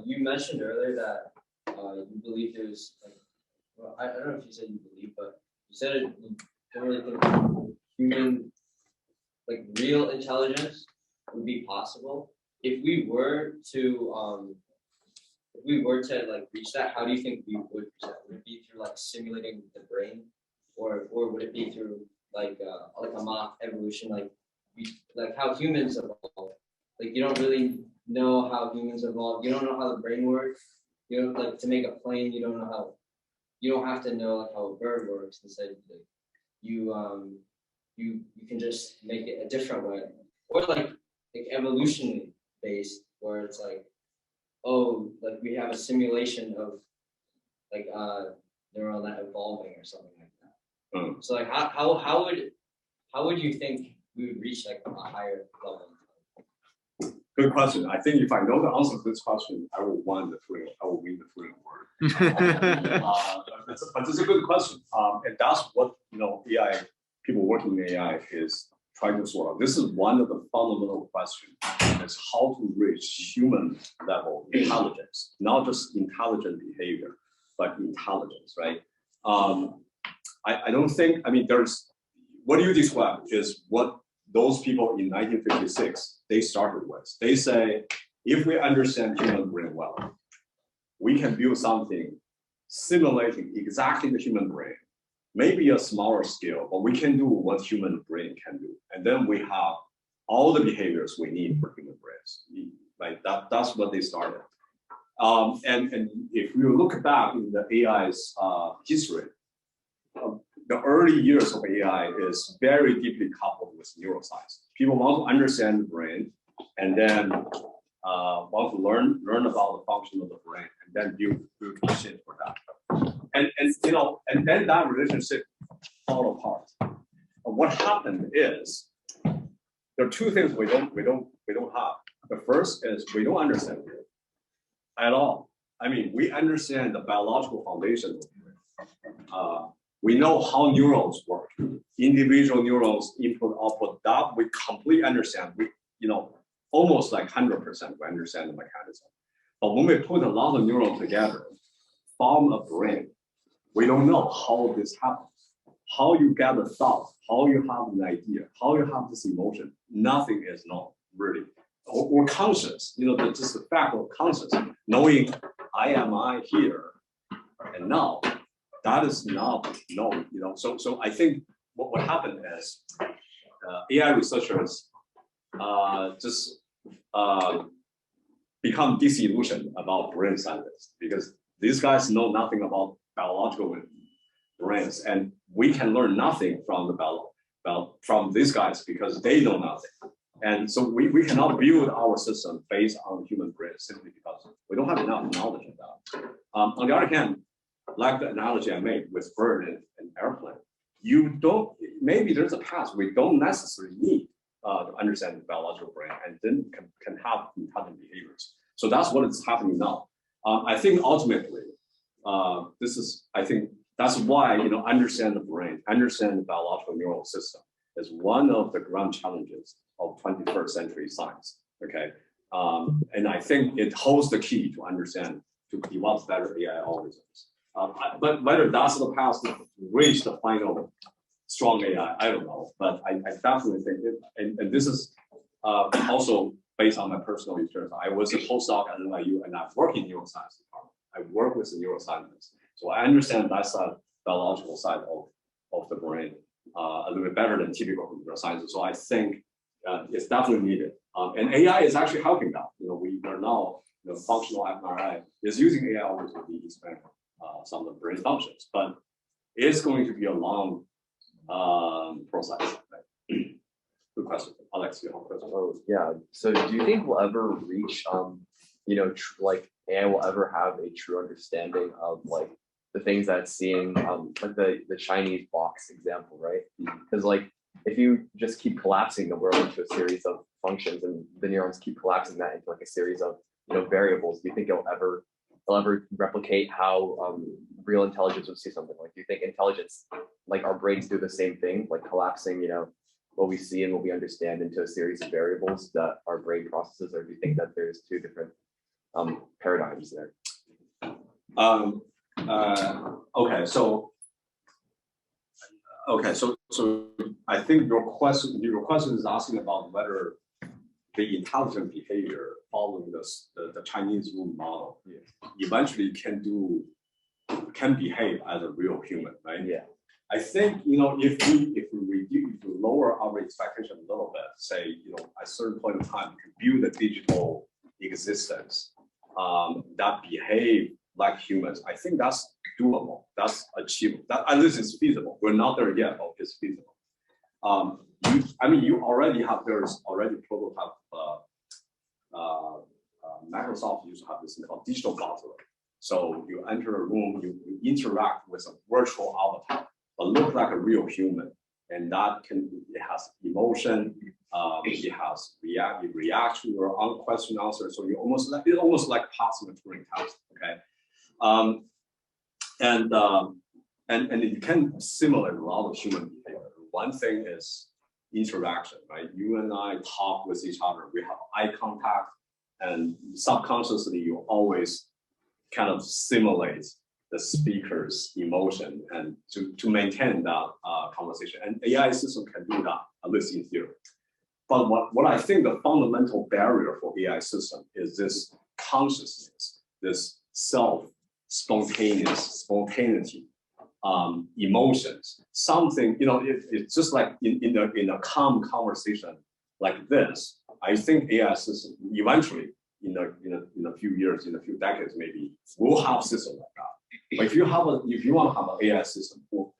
Speaker 10: You mentioned earlier that you believe there's well, I don't know if you said you believe, but you said you don't really think human, real intelligence would be possible. If we were to reach that, how do you think we would reach that? Would it be through simulating the brain, or would it be through like a mock evolution, like how humans evolve? You don't really know how humans evolve. You don't know how the brain works. You know, to make a plane, you don't know how. You don't have to know how a bird works. Instead, you can just make it a different way, or like evolution based, where it's we have a simulation of neural net evolving or something like that.
Speaker 1: Mm.
Speaker 10: So how would you think we would reach a higher level?
Speaker 1: Good question. I think if I know the answer to this question, I will win the Turing award. But it's a good question, and that's what AI people working in AI is trying to sort out. This is one of the fundamental questions: is how to reach human level intelligence, not just intelligent behavior, but intelligence, right? I don't think. I mean, there's what you describe is what those people in 1956 they started with. They say, if we understand human brain well, we can build something simulating exactly the human brain, maybe a smaller scale, but we can do what human brain can do. And then we have all the behaviors we need for human brains. Like that's what they started. And if you look back in the AI's history, the early years of AI is very deeply coupled with neuroscience. People want to understand the brain, and then want to learn about the function of the brain, and then build machine for that. And then that relationship fall apart. What happened is there are two things we don't have. The first is we don't understand it at all. I mean, we understand the biological foundation of it. We know how neurons work, individual neurons, input, output, that we completely understand. We, almost 100% we understand the mechanism. But when we put a lot of neurons together, form a brain, we don't know how this happens. How you get a thought, how you have an idea, how you have this emotion, nothing is known, really. Or conscious, just the fact of conscious, knowing I here and now. That is not known, So I think what happened is AI researchers just become disillusioned about brain scientists because these guys know nothing about biological brains, and we can learn nothing from from these guys because they know nothing. And so we cannot build our system based on human brains simply because we don't have enough knowledge of that. On the other hand, like the analogy I made with bird and airplane, maybe there's a path we don't necessarily need to understand the biological brain and then can have intelligent behaviors. So that's what is happening now. I think ultimately, I think that's why, understand the brain, understand the biological neural system is one of the grand challenges of 21st century science, okay? And I think it holds the key to develop better AI algorithms. But whether that's the path to reach the final strong AI, I don't know. But I definitely think and this is also based on my personal experience. I was a postdoc at NYU, and I work in neuroscience department. I work with the neuroscientists, so I understand that side, biological side of the brain a little bit better than typical computer science. So I think it's definitely needed. And AI is actually helping that. We are now, functional fMRI is using AI always to expand some of the brain functions, but it's going to be a long process. Right? Good question, Alex. You have a question?
Speaker 11: Oh yeah. So do you think we'll ever reach, like AI will ever have a true understanding of like the things that it's seeing, like the Chinese box example, right? Because like if you just keep collapsing the world into a series of functions and the neurons keep collapsing that into like a series of variables, do you think it'll ever replicate how real intelligence would see something? Like, do you think intelligence, like our brains do the same thing, like collapsing, what we see and what we understand into a series of variables that our brain processes, or do you think that there's two different paradigms there?
Speaker 1: Okay, so I think your question is asking about whether the intelligent behavior following the Chinese room model eventually can behave as a real human, right?
Speaker 11: Yeah.
Speaker 1: I think if we lower our expectation a little bit, say at a certain point in time we can build a digital existence that behave like humans. I think that's doable. That's achievable. That at least it's feasible. We're not there yet, but it's feasible. You already have there's already prototype. Microsoft used to have this thing called digital butler. So you enter a room, you interact with a virtual avatar, but look like a real human, and it has emotion. It reacts to your question answer. So it's almost like passing a Turing test. Okay. And it can simulate a lot of human behavior. One thing is interaction, right? You and I talk with each other. We have eye contact, and subconsciously you always kind of simulate the speaker's emotion and to maintain that conversation. And AI system can do that, at least in theory. But what I think the fundamental barrier for AI system is this consciousness, this spontaneity, emotions, something, it's just like in a calm conversation like this. I think AI system eventually in a few years, in a few decades, maybe we'll have system like that. But if you want to have an AI system who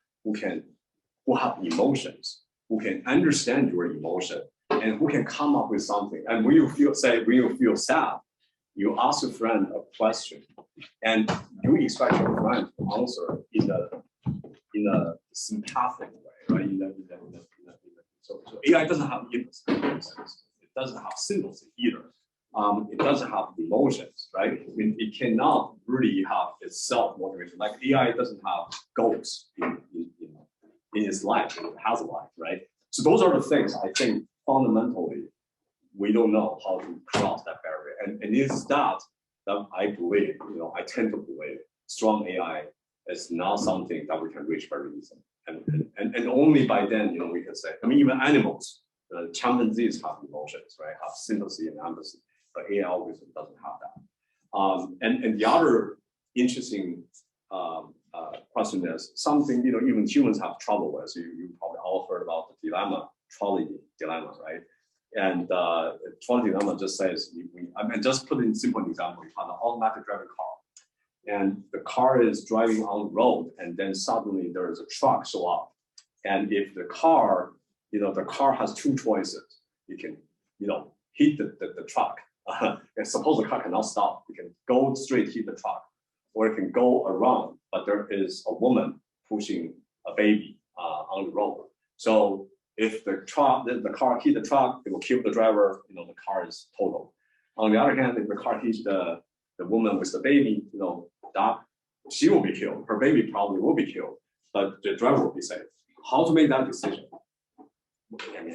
Speaker 1: have emotions, who can understand your emotion, and who can come up with something, and when you feel sad, you ask a friend a question, and you expect your friend to answer in a sympathetic way, right? So AI doesn't have empathy. It doesn't have sympathy either. It doesn't have emotions, right? It cannot really have its self-motivation. Like AI doesn't have goals in its life. It has a life, right? So those are the things I think fundamentally we don't know how to cross that barrier. And it is that I believe, I tend to believe strong AI is not something that we can reach very easily. And only by then, we can say, even animals, chimpanzees have emotions, right? Have sympathy and empathy, but AI algorithm doesn't have that. And the other interesting question is something, even humans have trouble with. You probably all heard about the trolley dilemma, right? And trolley dilemma just says, just put in simple example, you have an automatic driving car. And the car is driving on the road, and then suddenly there is a truck show up. And if the car has two choices. You can, hit the truck. And suppose the car cannot stop. You can go straight hit the truck, or it can go around, but there is a woman pushing a baby on the road. So if the car hit the truck, it will kill the driver. The car is total. On the other hand, if the car hits the woman with the baby, that she will be killed. Her baby probably will be killed, but the driver will be safe. How to make that decision?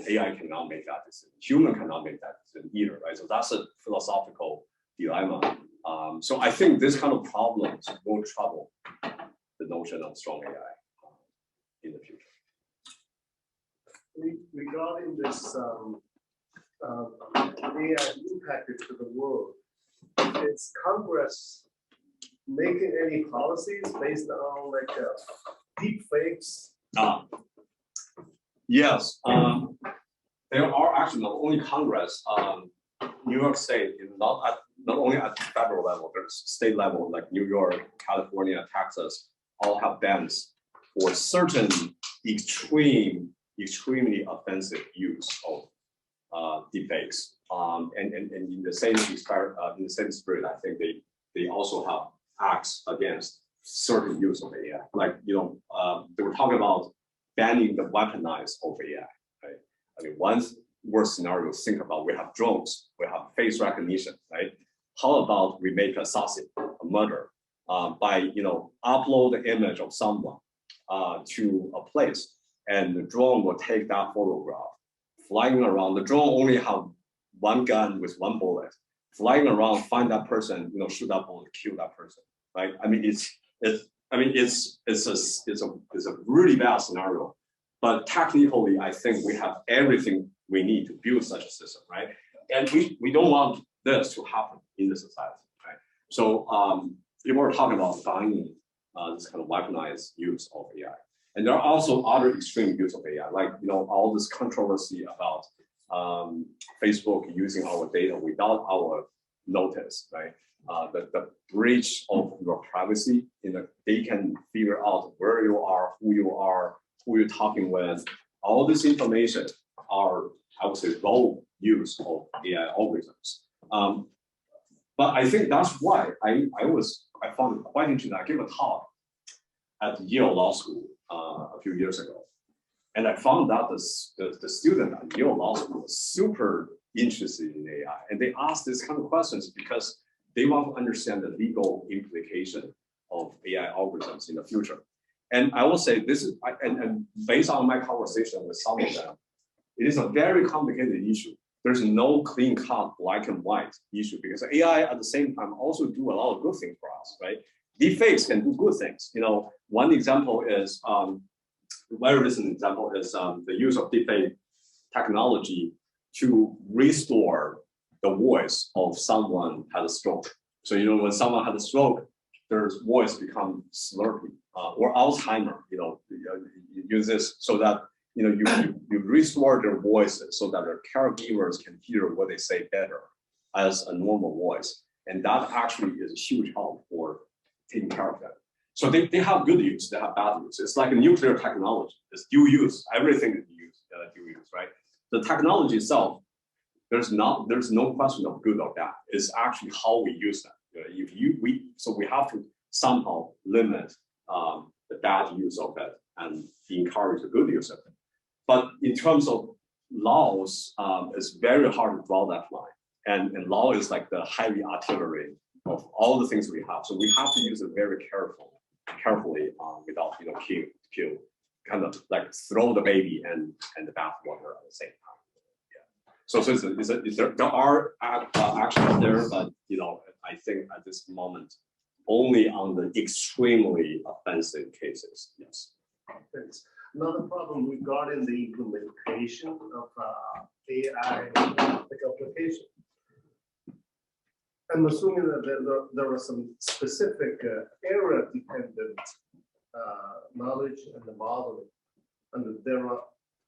Speaker 1: AI cannot make that decision. Human cannot make that decision either, right? So that's a philosophical dilemma. So I think this kind of problems will trouble the notion of strong AI in the future.
Speaker 7: Regarding this AI impact to the world, is Congress making any policies based on like deep fakes?
Speaker 1: Yes. there are actually not only Congress, New York State is not only at the federal level, there's state level like New York, California, Texas, all have bans for certain extremely offensive use of deepfakes. And in the same spirit, I think they also have acts against certain use of AI. Like, they were talking about banning the weaponized of AI, right? I mean, one worst scenario, think about, we have drones, we have face recognition, right? How about we make assassin, a murder, by, upload the image of someone to a place, and the drone will take that photograph, flying around. The drone only have one gun with one bullet, flying around, find that person, shoot that bullet, kill that person, right? I mean, it's a really bad scenario, but technically, I think we have everything we need to build such a system, right? And we don't want this to happen in the society, right? So people are talking about banning this kind of weaponized use of AI. And there are also other extreme use of AI, like all this controversy about Facebook using our data without our notice, right? The breach of your privacy, they can figure out where you are, who you're talking with. All this information are, I would say, raw use of AI algorithms. But I think that's why I found it quite interesting. I gave a talk at Yale Law School a few years ago, and I found that the student at Yale Law School was super interested in AI, and they asked this kind of questions because they want to understand the legal implication of AI algorithms in the future. And I will say this is, and based on my conversation with some of them, it is a very complicated issue. There's no clean-cut black and white issue because AI at the same time also do a lot of good things for us, right? Deepfakes can do good things. One example is, very recent example is the use of deepfake technology to restore the voice of someone who had a stroke. So when someone had a stroke, their voice become slurpy, or Alzheimer. You use this so that you restore their voices so that their caregivers can hear what they say better as a normal voice, and that actually is a huge help for taking care of them. So they have good use, they have bad use. It's like a nuclear technology. It's dual use. Everything is dual use, right? The technology itself, there's no question of good or bad. It's actually how we use them. So we have to somehow limit the bad use of it and encourage the good use of it. But in terms of laws, it's very hard to draw that line. And law is like the heavy artillery of all the things we have. So we have to use it very carefully without kill, kind of like throw the baby and the bathwater at the same time. So there are actions there, but I think at this moment, only on the extremely offensive cases. Yes.
Speaker 7: Thanks. Another problem regarding the implementation of AI application. I'm assuming that there are some specific area-dependent knowledge and the modeling, and there are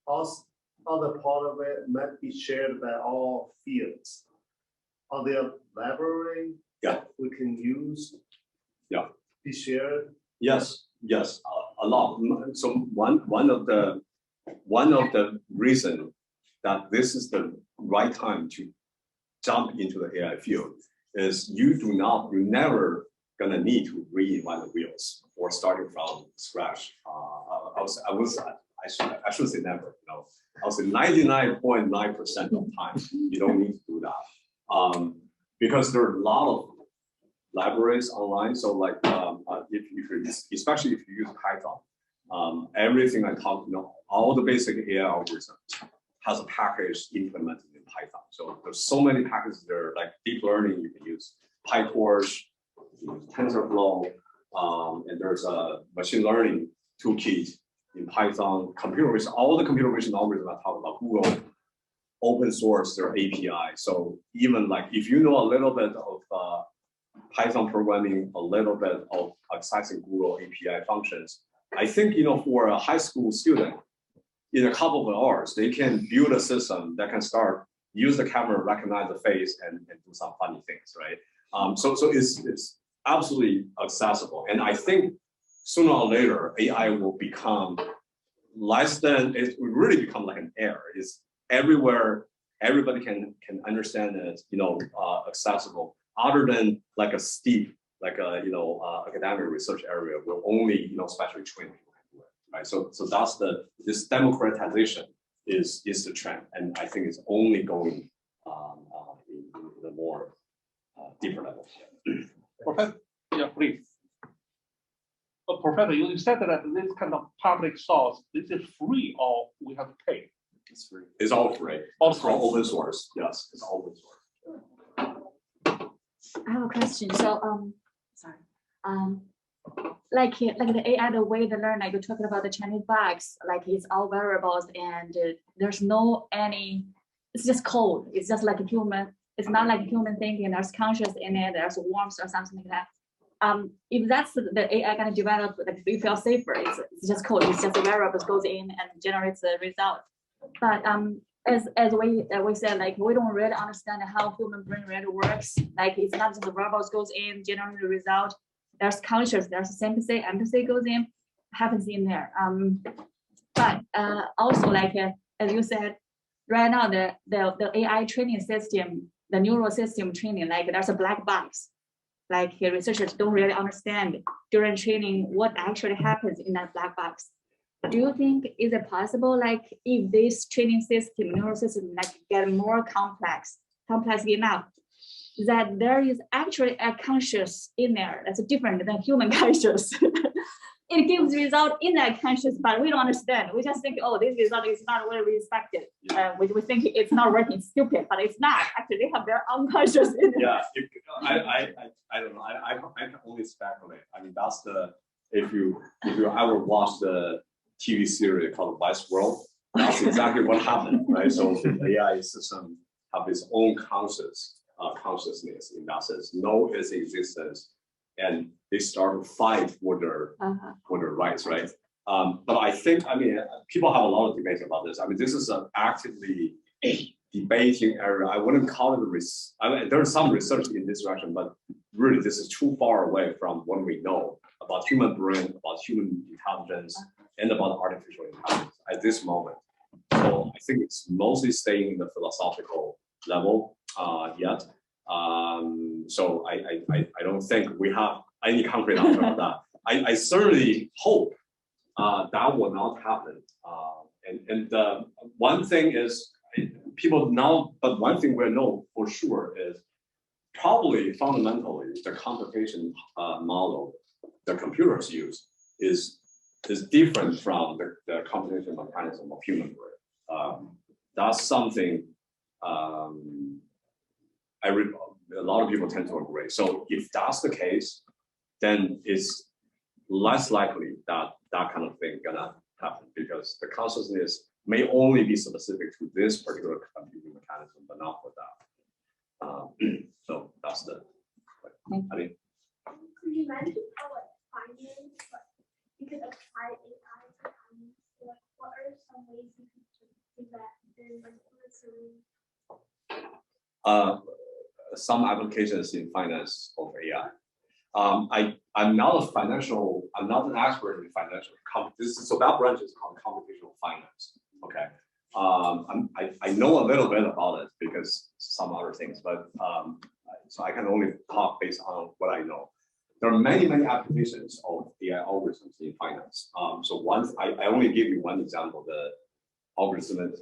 Speaker 7: also other part of it might be shared by all fields. Are there library we can use?
Speaker 1: Yeah.
Speaker 7: Be shared?
Speaker 1: Yes, a lot. So one of the reason that this is the right time to jump into the AI field is you're never gonna need to reinvent the wheels or starting from scratch. I should say never. I would say 99.9% of the time you don't need to do that, because there are a lot of libraries online. So like especially if you use Python, everything I talked, all the basic AI algorithms has a package implemented in Python. So there's so many packages there, like deep learning, you can use PyTorch, you can use TensorFlow, and there's a machine learning toolkit in Python, computer vision, all the computer vision algorithms I talk about, Google, open source their API. So even like if you know a little bit of Python programming, a little bit of accessing Google API functions, I think for a high school student, in a couple of hours, they can build a system that can start, use the camera, recognize the face, and do some funny things, right? So it's absolutely accessible. And I think sooner or later, AI will become less than, it will really become like an air. It's everywhere, everybody can understand it, accessible, other than like a steep, like a, academic research area where only, specially trained people can do it, right? So that's this democratization is the trend. And I think it's only going in the more deeper level.
Speaker 4: Professor, yeah, please. Professor, you said that this kind of public source, this is free or we have to pay?
Speaker 1: It's free. It's all free.
Speaker 4: All
Speaker 1: free. Open source. Yes, it's all open source.
Speaker 3: I have a question. So, sorry. Like the AI, the way they learn, like you're talking about the Chinese box, like it's all variables and there's it's just code. It's just like a human. It's not like a human thinking. There's conscious in it. There's warmth or something like that. If that's the AI gonna develop, like you feel safer, it's just code. It's just the variables goes in and generates the result. But as we said, like we don't really understand how human brain really works. Like it's not just the variables goes in, generate the result. There's conscious, there's sympathy, empathy goes in, happens in there. But also like as you said, right now the AI training system, the neural system training, like there's a black box. Like researchers don't really understand during training what actually happens in that black box. Do you think is it possible, like if this training system, neural system, like get more complex enough, that there is actually a conscious in there that's different than human conscious? It gives result in that conscious, but we don't understand. We just think, oh, this result is not what we expected. We think it's not working, stupid, but it's not. Actually, they have their unconscious in it.
Speaker 1: Yeah, I don't know. I can only speculate. I mean, that's if you ever watch the TV series called Westworld, that's exactly what happened, right? So the AI system have its own consciousness in that sense, know its existence, and they start to fight for their rights, right? But I think, people have a lot of debates about this. I mean, this is an actively debating area. I wouldn't call it there's some research in this direction, but really this is too far away from what we know about human brain, about human intelligence, and about artificial intelligence at this moment. So I think it's mostly staying in the philosophical level yet. So I don't think we have any concrete answer on that. I certainly hope that will not happen. And one thing is people now, but one thing we know for sure is probably fundamentally the computation model the computers use is different from the computation mechanism of human brain. That's something a lot of people tend to agree. So if that's the case, then it's less likely that that kind of thing gonna happen, because the consciousness may only be specific to this particular computing mechanism, but not for that. So that's the. I mean,
Speaker 9: could you mention how finance, you could apply AI to finance? What are some ways you could do that in
Speaker 1: some applications in finance of AI. I'm not an expert in financial. So that branch is called computational finance. Okay. I know a little bit about it because some other things, but so I can only talk based on what I know. There are many applications of AI algorithms in finance. So I only give you one example: the algorithmic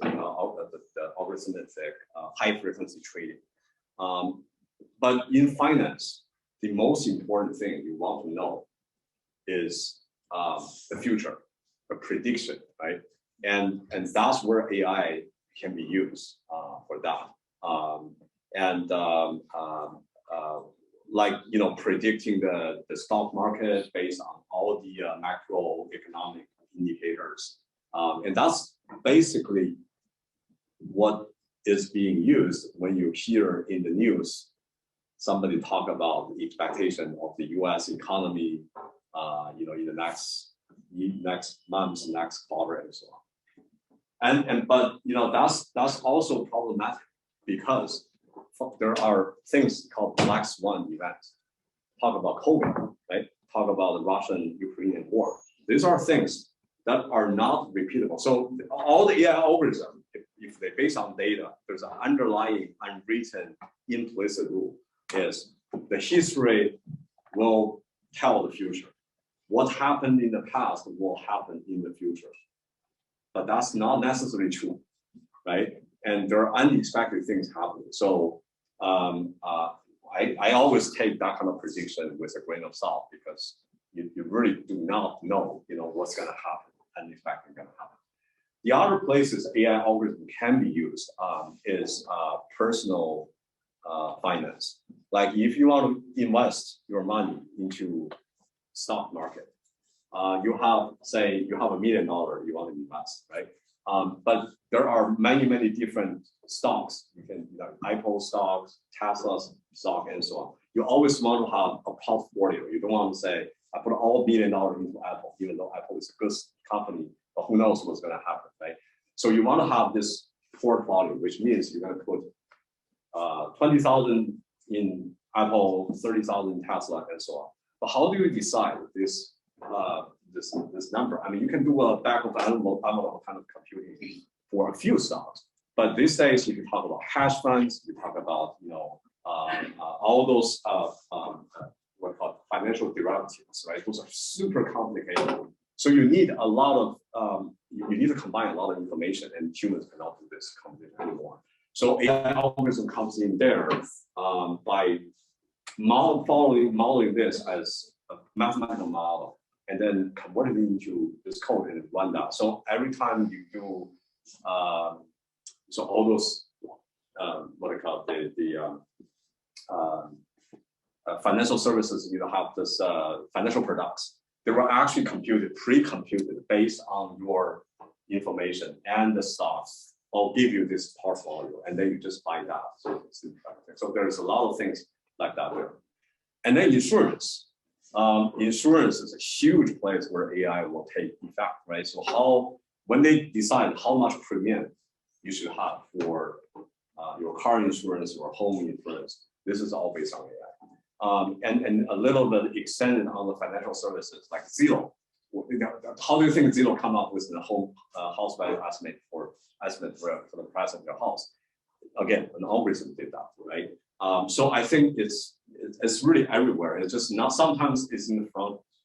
Speaker 1: high frequency trading. But in finance, the most important thing you want to know is the future, the prediction, right? And that's where AI can be used for that. Like predicting the stock market based on all the macroeconomic indicators, and that's basically what is being used when you hear in the news somebody talk about the expectation of the U.S. economy, in the next months, next quarter, and so on. But that's also problematic because there are things called black swan events. Talk about COVID, right? Talk about the Russian-Ukrainian war. These are things that are not repeatable. So all the AI algorithms, if they based on data, there's an underlying unwritten implicit rule is the history will tell the future. What happened in the past will happen in the future. But that's not necessarily true, right? And there are unexpected things happening. So I always take that kind of prediction with a grain of salt because you really do not know, what's going to happen, unexpected going to happen. The other places AI algorithm can be used is personal finance. Like if you want to invest your money into stock market, you have $1 million you want to invest, right? But there are many different stocks. You can Apple stocks, Tesla stock, and so on. You always want to have a portfolio. You don't want to say, I put all $1 million into Apple, even though Apple is a good company, but who knows what's going to happen, right? So you want to have this portfolio, which means you're going to put 20,000 in Apple, 30,000 in Tesla, and so on. But how do you decide this this number? I mean, you can do a back of envelope kind of computing for a few stocks. But these days, if you talk about hash funds, you talk about all those what we call financial derivatives, right? Those are super complicated. So you need a lot of you need to combine a lot of information, and humans cannot do this computation anymore. So AI algorithm comes in there by modeling this as a mathematical model, and then convert it into this code and run that. So every time you do, so all those what I call financial services, have this financial products. They were actually pre-computed based on your information and the stocks. I'll give you this portfolio, and then you just buy that. So there's a lot of things like that there. And then insurance. Insurance is a huge place where AI will take effect, right? So when they decide how much premium you should have for your car insurance or home insurance, this is all based on AI. And a little bit extended on the financial services like Zillow. How do you think Zillow come up with the home house value estimate for the price of your house? Again, an algorithm did that, right? So I think it's really everywhere. It's just not, sometimes it's in the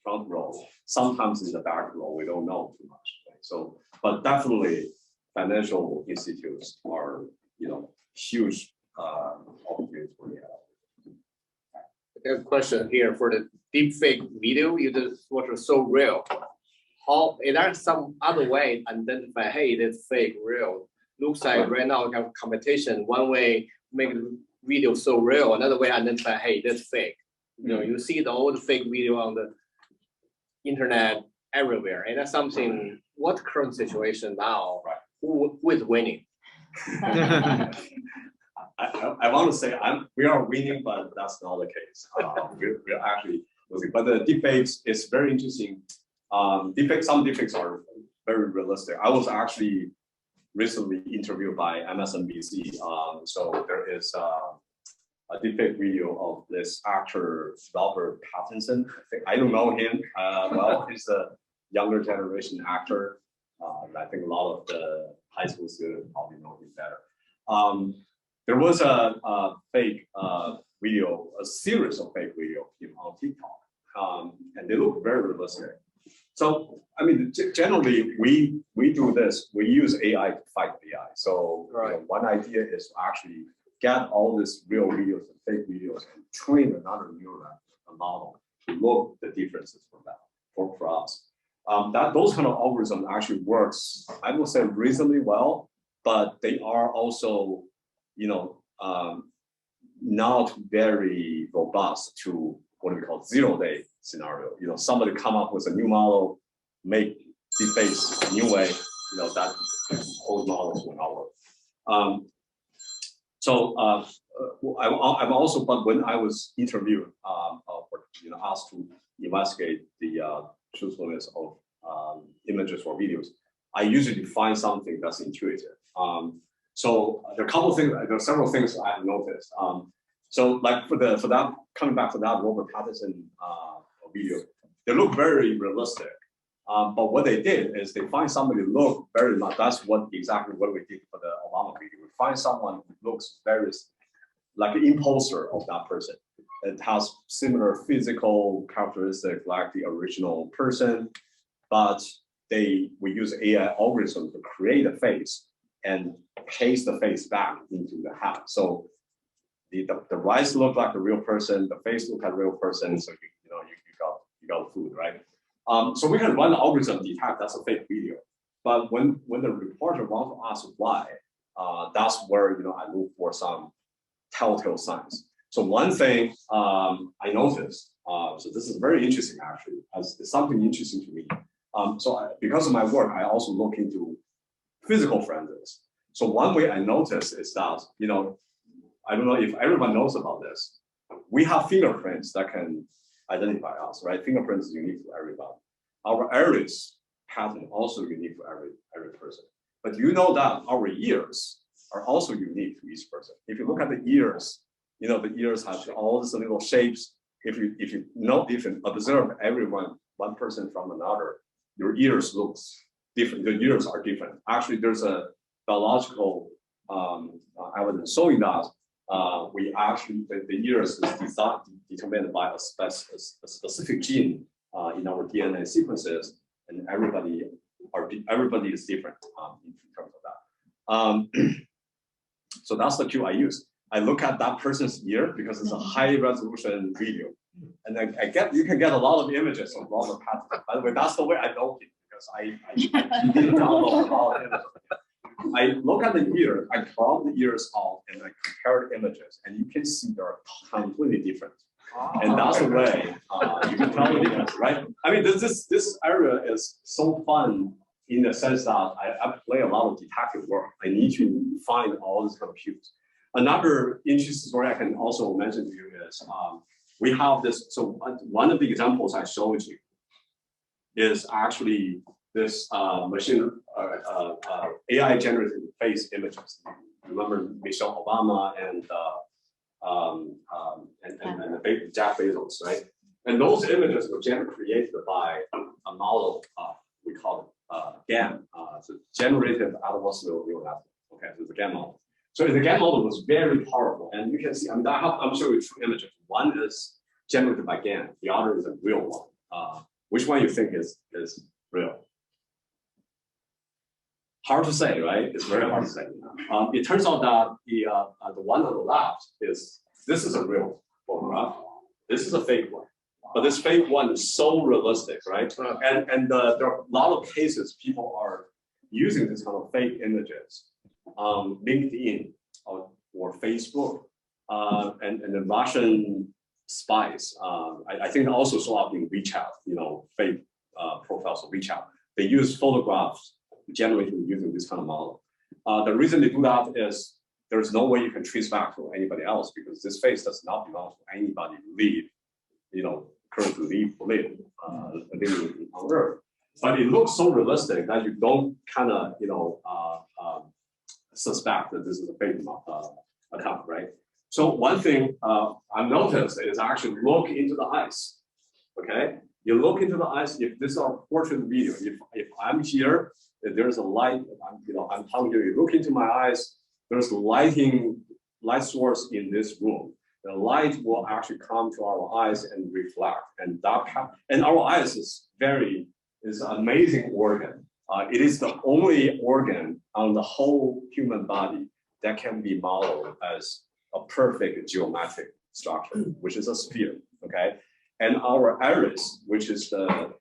Speaker 1: front row, sometimes in the back row. We don't know too much, right? So, but definitely financial institutes are, huge opportunities for AI.
Speaker 12: I have a question here for the deepfake video. You just was so real. How is there some other way to identify, hey, that's fake, real? Looks like right now we have competition. One way make the video so real, another way identify, hey, that's fake. You see the old fake video on the internet everywhere, and that's something. What current situation now? Right. Who is winning?
Speaker 1: I want to say we are winning, but that's not the case. We're actually losing. But the deepfakes is very interesting. Some deepfakes are very realistic. I was actually recently interviewed by MSNBC. So there is a deepfake video of this actor, Robert Pattinson. I don't know him well. He's a younger generation actor. I think a lot of the high school students probably know him better. There was a fake video, a series of fake videos on TikTok, and they look very realistic. So, I mean, generally, we do this. We use AI to fight AI. So, one idea is to actually get all these real videos and fake videos and train another neural model to look the differences for that for us. Those kind of algorithms actually works, I will say, reasonably well, but they are also not very robust to what we call zero-day scenario. Somebody come up with a new model, make deepfakes a new way, that old models will not work. I'm also, but when I was interviewed, asked to investigate the truthfulness of images or videos, I usually find something that's intuitive. So there are a couple of things, there are several things I have noticed. So like for that, coming back to that Robert Pattinson video, they look very realistic. But what they did is they find somebody who look very much, that's exactly what we did for the Obama video. We find someone who looks very like an imposter of that person. It has similar physical characteristics like the original person, but we use AI algorithm to create a face and paste the face back into the hat. So the eyes look like a real person, the face look like a real person. So you got food, right? So we can run the algorithm detect that's a fake video. But when the reporter wants to ask why, that's where I look for some telltale signs. So one thing I noticed, so this is very interesting actually, as it's something interesting to me. Because of my work, I also look into physical forensics. So one way I noticed is that, I don't know if everyone knows about this. We have fingerprints that can identify us, right? Fingerprints is unique to everybody. Our iris pattern also unique for every person. But you know that our ears are also unique to each person. If you look at the ears, the ears have all these little shapes. If you observe one person from another, your ears looks different. The ears are different. Actually, there's a biological evidence showing that the ears is determined by a specific gene in our DNA sequences, and everybody is different in terms of that. So that's the cue I use. I look at that person's ear because it's a high resolution video, and you can get a lot of images of all the patterns. By the way, that's the way I know it because I didn't download a lot of images. I look at the ear, I crop the ears out, and I compare the images, and you can see they're completely different. And that's the way you can tell the difference, right? I mean, this area is so fun in the sense that I play a lot of detective work. I need to find all these kind of cues. Another interesting story I can also mention to you is we have this. So one of the examples I showed you is actually this machine AI generated face images. Remember Michelle Obama and Jeff Bezos, right? And those images were created by a model, we call it GAN, so generative adversarial neural network. Okay, so it's a GAN model. So the GAN model was very powerful, and you can see. I'm showing you two images. One is generated by GAN, the other is a real one. Which one you think is real? Hard to say, right? It's very hard to say. It turns out that the one on the left this is a real photograph. This is a fake one. But this fake one is so realistic, right? And there are a lot of cases people are using this kind of fake images, LinkedIn or Facebook, and the Russian spies. I think they also show up in WeChat, fake profiles of WeChat. They use photographs generated using this kind of model. The reason they do that is there's no way you can trace back to anybody else because this face does not belong to anybody who currently live on Earth. But it looks so realistic that you don't kind of suspect that this is a fake account, right? So one thing I've noticed is actually look into the eyes. Okay, you look into the eyes. If this is a portrait video, if I'm here, if there's a light, I'm telling you, you look into my eyes. There's light source in this room. The light will actually come to our eyes and reflect, and our eyes is an amazing organ. It is the only organ on the whole human body that can be modeled as a perfect geometric structure, which is a sphere. Okay, and our iris, which is the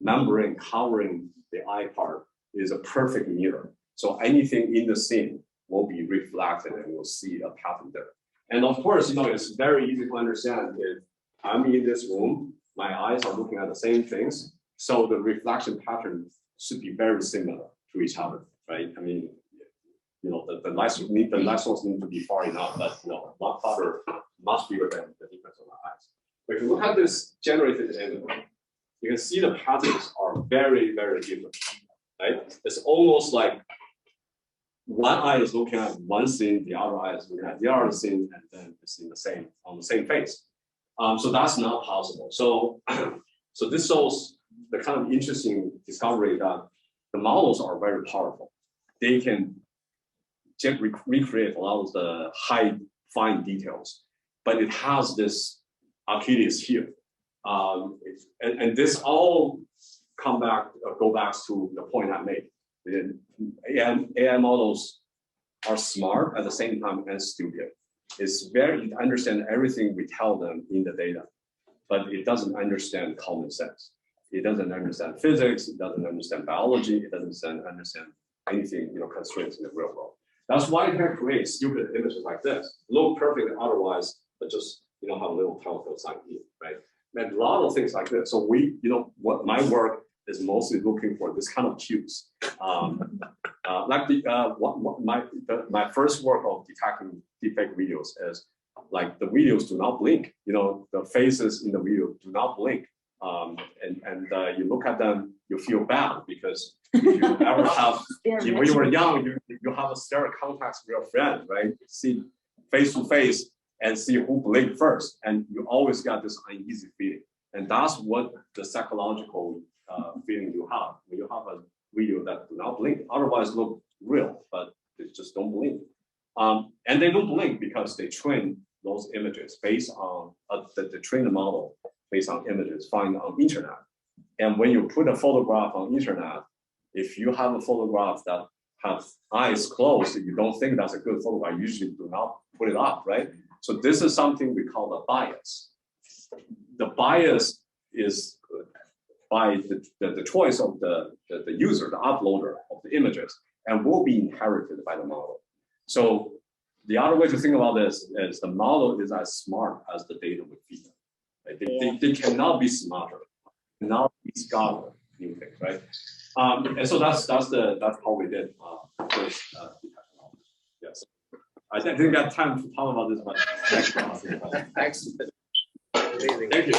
Speaker 1: membrane covering the eye part, is a perfect mirror. So anything in the scene will be reflected, and we'll see a pattern there. And of course, it's very easy to understand if I'm in this room, my eyes are looking at the same things, so the reflection pattern should be very similar to each other, right? I mean, the light source need to be far enough, but one color much bigger than the difference of my eyes. But if you look at this generated image, you can see the patterns are very, very different. right? It's almost like one eye is looking at one scene, the other eye is looking at the other scene, and then it's in the same on the same face. So that's not possible. So, so this shows the kind of interesting discovery that the models are very powerful. They can recreate a lot of the high fine details, but it has this Achilles heel. And this all go back to the point I made. The AI models are smart at the same time and stupid. It's it understands everything we tell them in the data, but it doesn't understand common sense. It doesn't understand physics. It doesn't understand biology. It doesn't understand anything, constraints in the real world. That's why it can create stupid images like this, look perfect otherwise, but just have a little telltale sign here, right? And a lot of things like this. So what my work is mostly looking for this kind of cues. Like my first work of detecting deepfake videos is like the videos do not blink. The faces in the video do not blink. You look at them, you feel bad because if you ever have, when you were young, you have a stare contact with your friend, right? See face to face and see who blinked first, and you always got this uneasy feeling. And that's what the psychological feeling you have when you have a video that do not blink. Otherwise, look real, but they just don't blink. And they don't blink because they train those images based on the trained model based on images found on internet. And when you put a photograph on internet, if you have a photograph that has eyes closed, you don't think that's a good photograph, you usually do not put it up, right? So this is something we call the bias. The bias is by the choice of the user, the uploader of the images, and will be inherited by the model. So the other way to think about this is the model is as smart as the data we feed them. Right? They cannot be smarter, cannot discover new things, right? And so that's how we did first yes. I didn't get time to talk about this, but next class.
Speaker 12: Excellent. Amazing.
Speaker 1: Thank you.